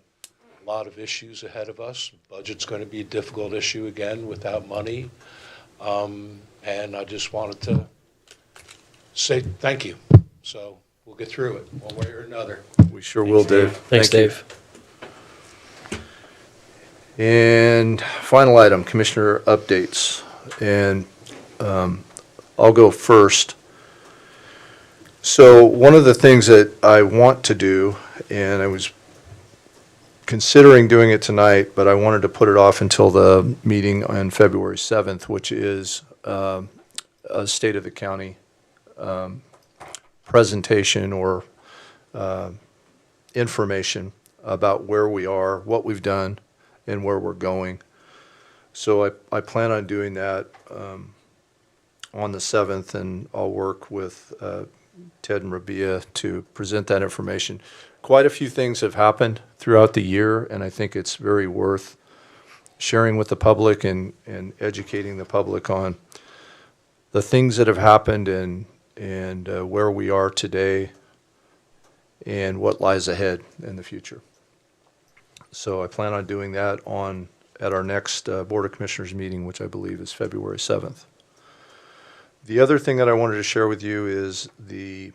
a lot of issues ahead of us. Budget's going to be a difficult issue again without money. And I just wanted to say thank you. So we'll get through it one way or another. We sure will, Dave. Thanks, Thank you. Dave. And final item, commissioner updates. And I'll go first. So one of the things that I want to do, and I was considering doing it tonight, but I wanted to put it off until the meeting on February 7th, which is a State of the County presentation or information about where we are, what we've done, and where we're going. So I plan on doing that on the 7th, and I'll work with Ted and Rabia to present that information. Quite a few things have happened throughout the year, and I think it's very worth sharing with the public and educating the public on the things that have happened and where we are today and what lies ahead in the future. So I plan on doing that at our next Board of Commissioners meeting, which I believe is February 7th. The other thing that I wanted to share with you is the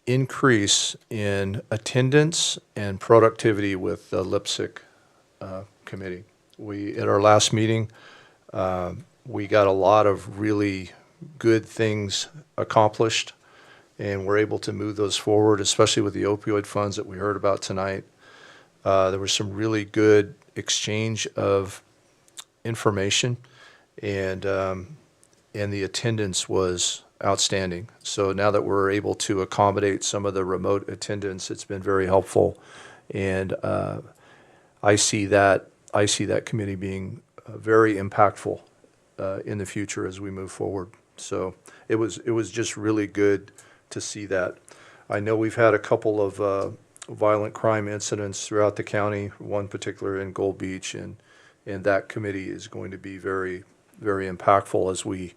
increase in attendance and productivity with the LIPSIC committee. At our last meeting, we got a lot of really good things accomplished, and we're able to move those forward, especially with the opioid funds that we heard about tonight. There was some really good exchange of information, and the attendance was outstanding. So now that we're able to accommodate some of the remote attendance, it's been very helpful, and I see that committee being very impactful in the future as we move forward. So it was just really good to see that. I know we've had a couple of violent crime incidents throughout the county, one particular in Gold Beach, and that committee is going to be very, very impactful as we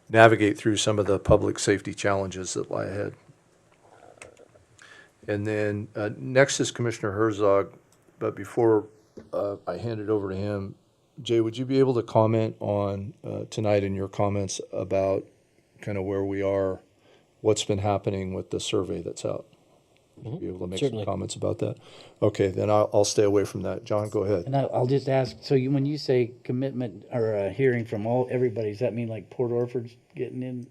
navigate through some of the public safety challenges that lie ahead. And then next is Commissioner Herzog, but before I hand it over to him, Jay, would you be able to comment on tonight in your comments about kind of where we are, what's been happening with the survey that's out? Be able to make Certainly. some comments about that? Okay, then I'll stay away from that. John, go ahead. And I'll just ask, so when you say commitment or a hearing from everybody, does that mean like Port Orford's getting in?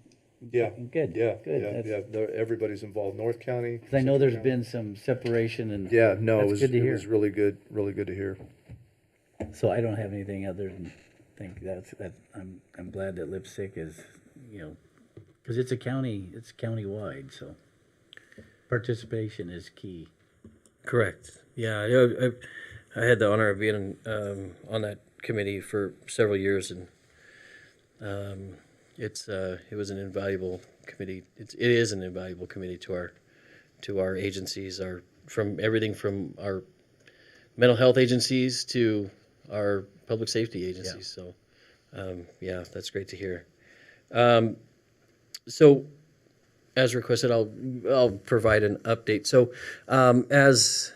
Yeah. Good. Yeah, Good. yeah, That's- yeah. Everybody's involved. North County. 'Cause I know there's Central County. been some separation and. Yeah, no, That's good to it hear. was really good to hear. So I don't have anything other than think I'm glad that Lipstick is, because it's countywide, so participation is key. Correct. Yeah, I had the honor of being on that committee for several years, and it was an invaluable committee. It is an invaluable committee to our agencies, from everything from our mental health agencies to our public safety agencies. So, yeah, that's great to hear. So, as requested, I'll provide an update. So, as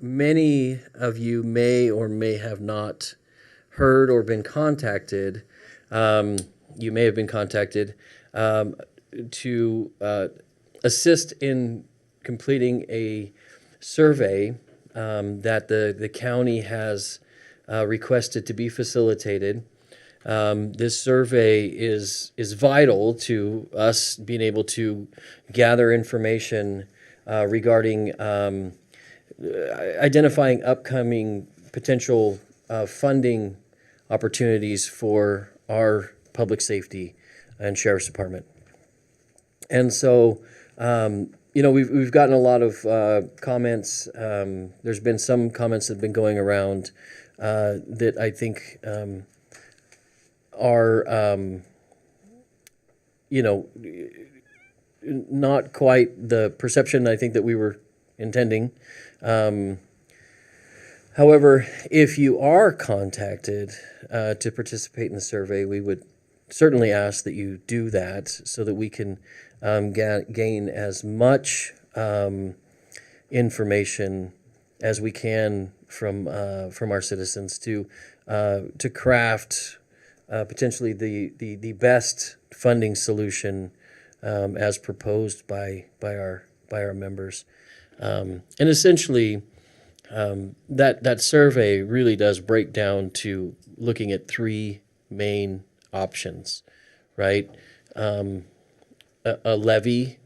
many of you may or may have not heard or been contacted, you may have been contacted to assist in completing a survey that the county has requested to be facilitated. This survey is vital to us being able to gather information regarding identifying upcoming potential funding opportunities for our public safety and sheriff's department. And so, we've gotten a lot of comments. There's been some comments that have been going around that I think are, not quite the perception I think that we were intending. However, if you are contacted to participate in the survey, we would certainly ask that you do that so that we can gain as much information as we can from our citizens to craft potentially the best funding solution as proposed by our members. And essentially, that survey really does break down to looking at three main options, right? A levy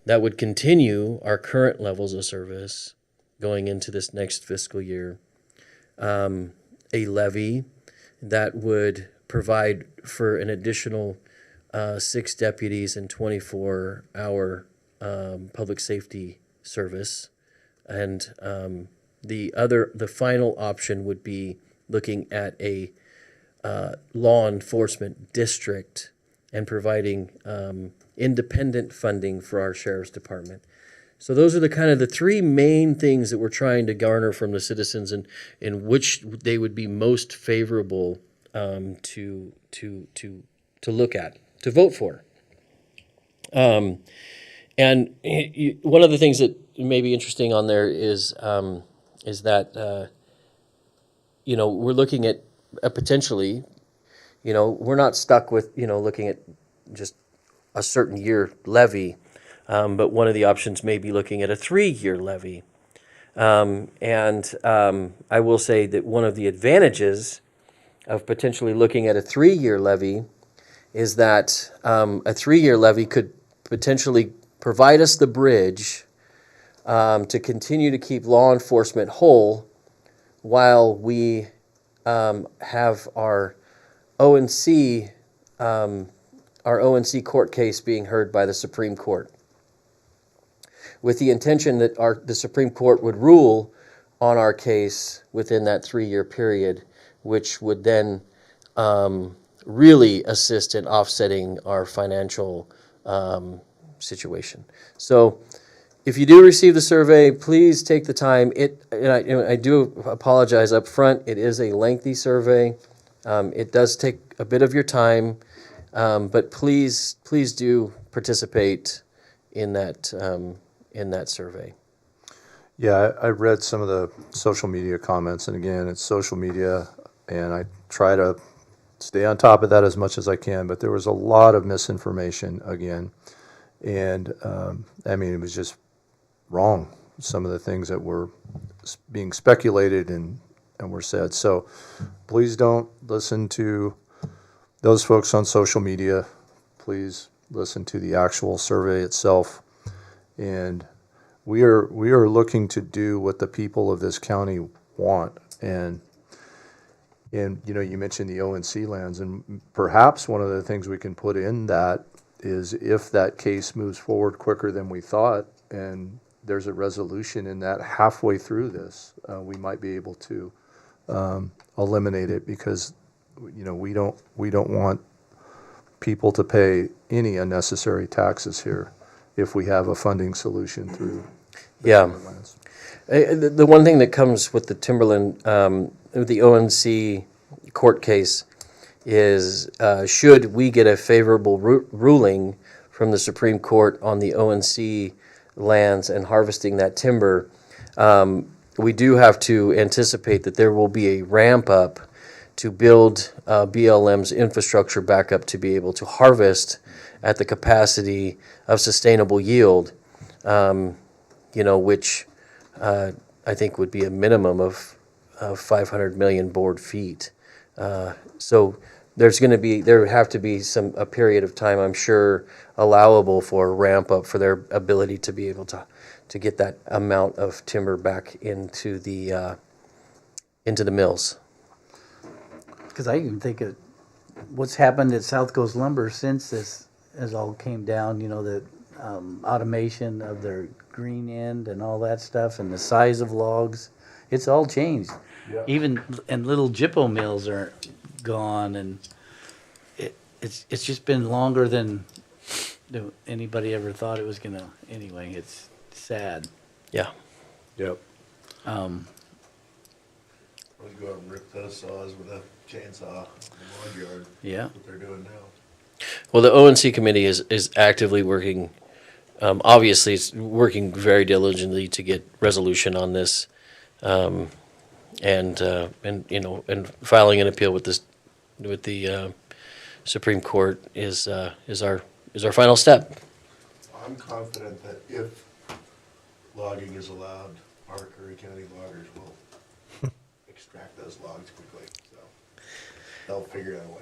that would continue our current levels of service going into this next fiscal year. A levy that would provide for an additional 6 deputies and 24-hour public safety service. And the final option would be looking at a law enforcement district and providing independent funding for our sheriff's department. So those are the three main things that we're trying to garner from the citizens, and in which they would be most favorable to look at, to vote for. And one of the things that may be interesting on there is that we're looking at potentially, we're not stuck with looking at just a certain year levy, but one of the options may be looking at a 3-year levy. And I will say that one of the advantages of potentially looking at a 3-year levy is that a 3-year levy could potentially provide us the bridge to continue to keep law enforcement whole while we have our ONC court case being heard by the Supreme Court, with the intention that the Supreme Court would rule on our case within that 3-year period, which would then really assist in offsetting our financial situation. So if you do receive the survey, please take the time. I do apologize up front. It is a lengthy survey. It does take a bit of your time. But please do participate in that survey. Yeah, I read some of the social media comments, and again, it's social media, and I try to stay on top of that as much as I can, but there was a lot of misinformation again. And, I mean, it was just wrong, some of the things that were being speculated and were said. So please don't listen to those folks on social media. Please listen to the actual survey itself. And we are looking to do what the people of this county want. And you know, you mentioned the ONC lands, and perhaps one of the things we can put in that is if that case moves forward quicker than we thought, and there's a resolution in that halfway through this, we might be able to eliminate it, because you know, we don't want people to pay any unnecessary taxes here if we have a funding solution through the Yeah. Timberlands. The one thing that comes with the Timberland, the ONC court case is, should we get a favorable ruling from the Supreme Court on the ONC lands and harvesting that timber, we do have to anticipate that there will be a ramp up to build BLM's infrastructure back up to be able to harvest at the capacity of sustainable yield, you know, which I think would be a minimum of 500 million board feet. So there have to be a period of time, I'm sure, allowable for a ramp up for their ability to be able to get that amount of timber back into the mills. Because I even think of what's happened at South Coast Lumber since this has all came down, you know, the automation of their green end and all that stuff, and the size of logs, it's all changed. Yeah. Even, and little Jippo mills are gone, and it's just been longer than anybody ever thought it was gonna, anyway, it's sad. Yeah. Yep. Let's go out and rip those saws with a chainsaw in the log yard. Yeah. That's what they're doing now. Well, the ONC committee is actively working, obviously, it's working very diligently to get resolution on this, and you know, and filing an appeal with the Supreme Court is our final step. I'm confident that if logging is allowed, our Curry County loggers will extract those logs quickly, so they'll figure out a way.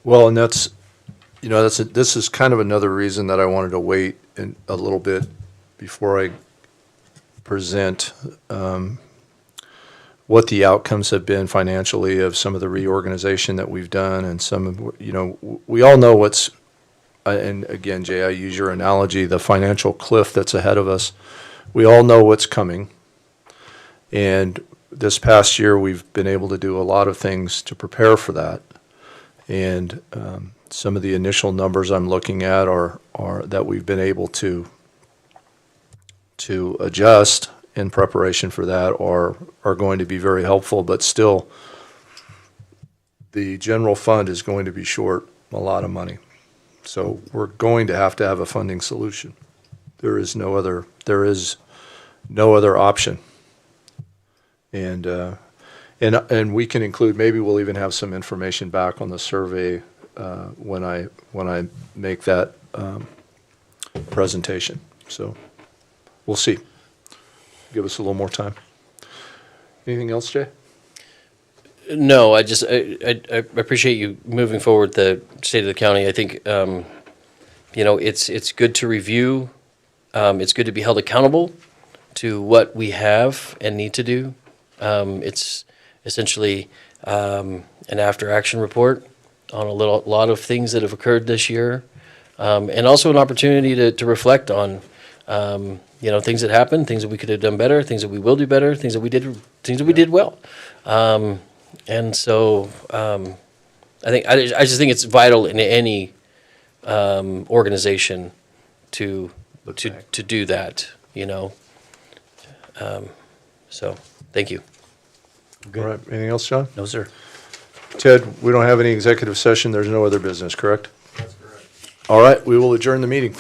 Well, and that's, you know, this is kind of another reason that I wanted to wait a little bit before I present what the outcomes have been financially of some of the reorganization that we've done, and some of, you know, we all know what's, and again, Jay, I use your analogy, the financial cliff that's ahead of us. We all know what's coming, and this past year we've been able to do a lot of things to prepare for that. And some of the initial numbers I'm looking at are that we've been able to adjust in preparation for that are going to be very helpful, but still the general fund is going to be short a lot of money. So we're going to have a funding solution. There is no other option. And we can include, maybe we'll even have some information back on the survey when I make that presentation. So we'll see. Give us a little more time. Anything else, Jay? No, I appreciate you moving forward the state of the county. I think, you know, it's good to review. It's good to be held accountable to what we have and need to do. It's essentially an after-action report on a lot of things that have occurred this year, and also an opportunity to reflect on, you know, things that happened, things that we could have done better, things that we will do better, things that we did well. And so I just think it's vital in any organization to do that, you know. So thank you. All right. Anything else, John? No, sir. Tim? Ted, we don't have any executive session, there's no other business, correct? That's correct. All right, we will adjourn the meeting.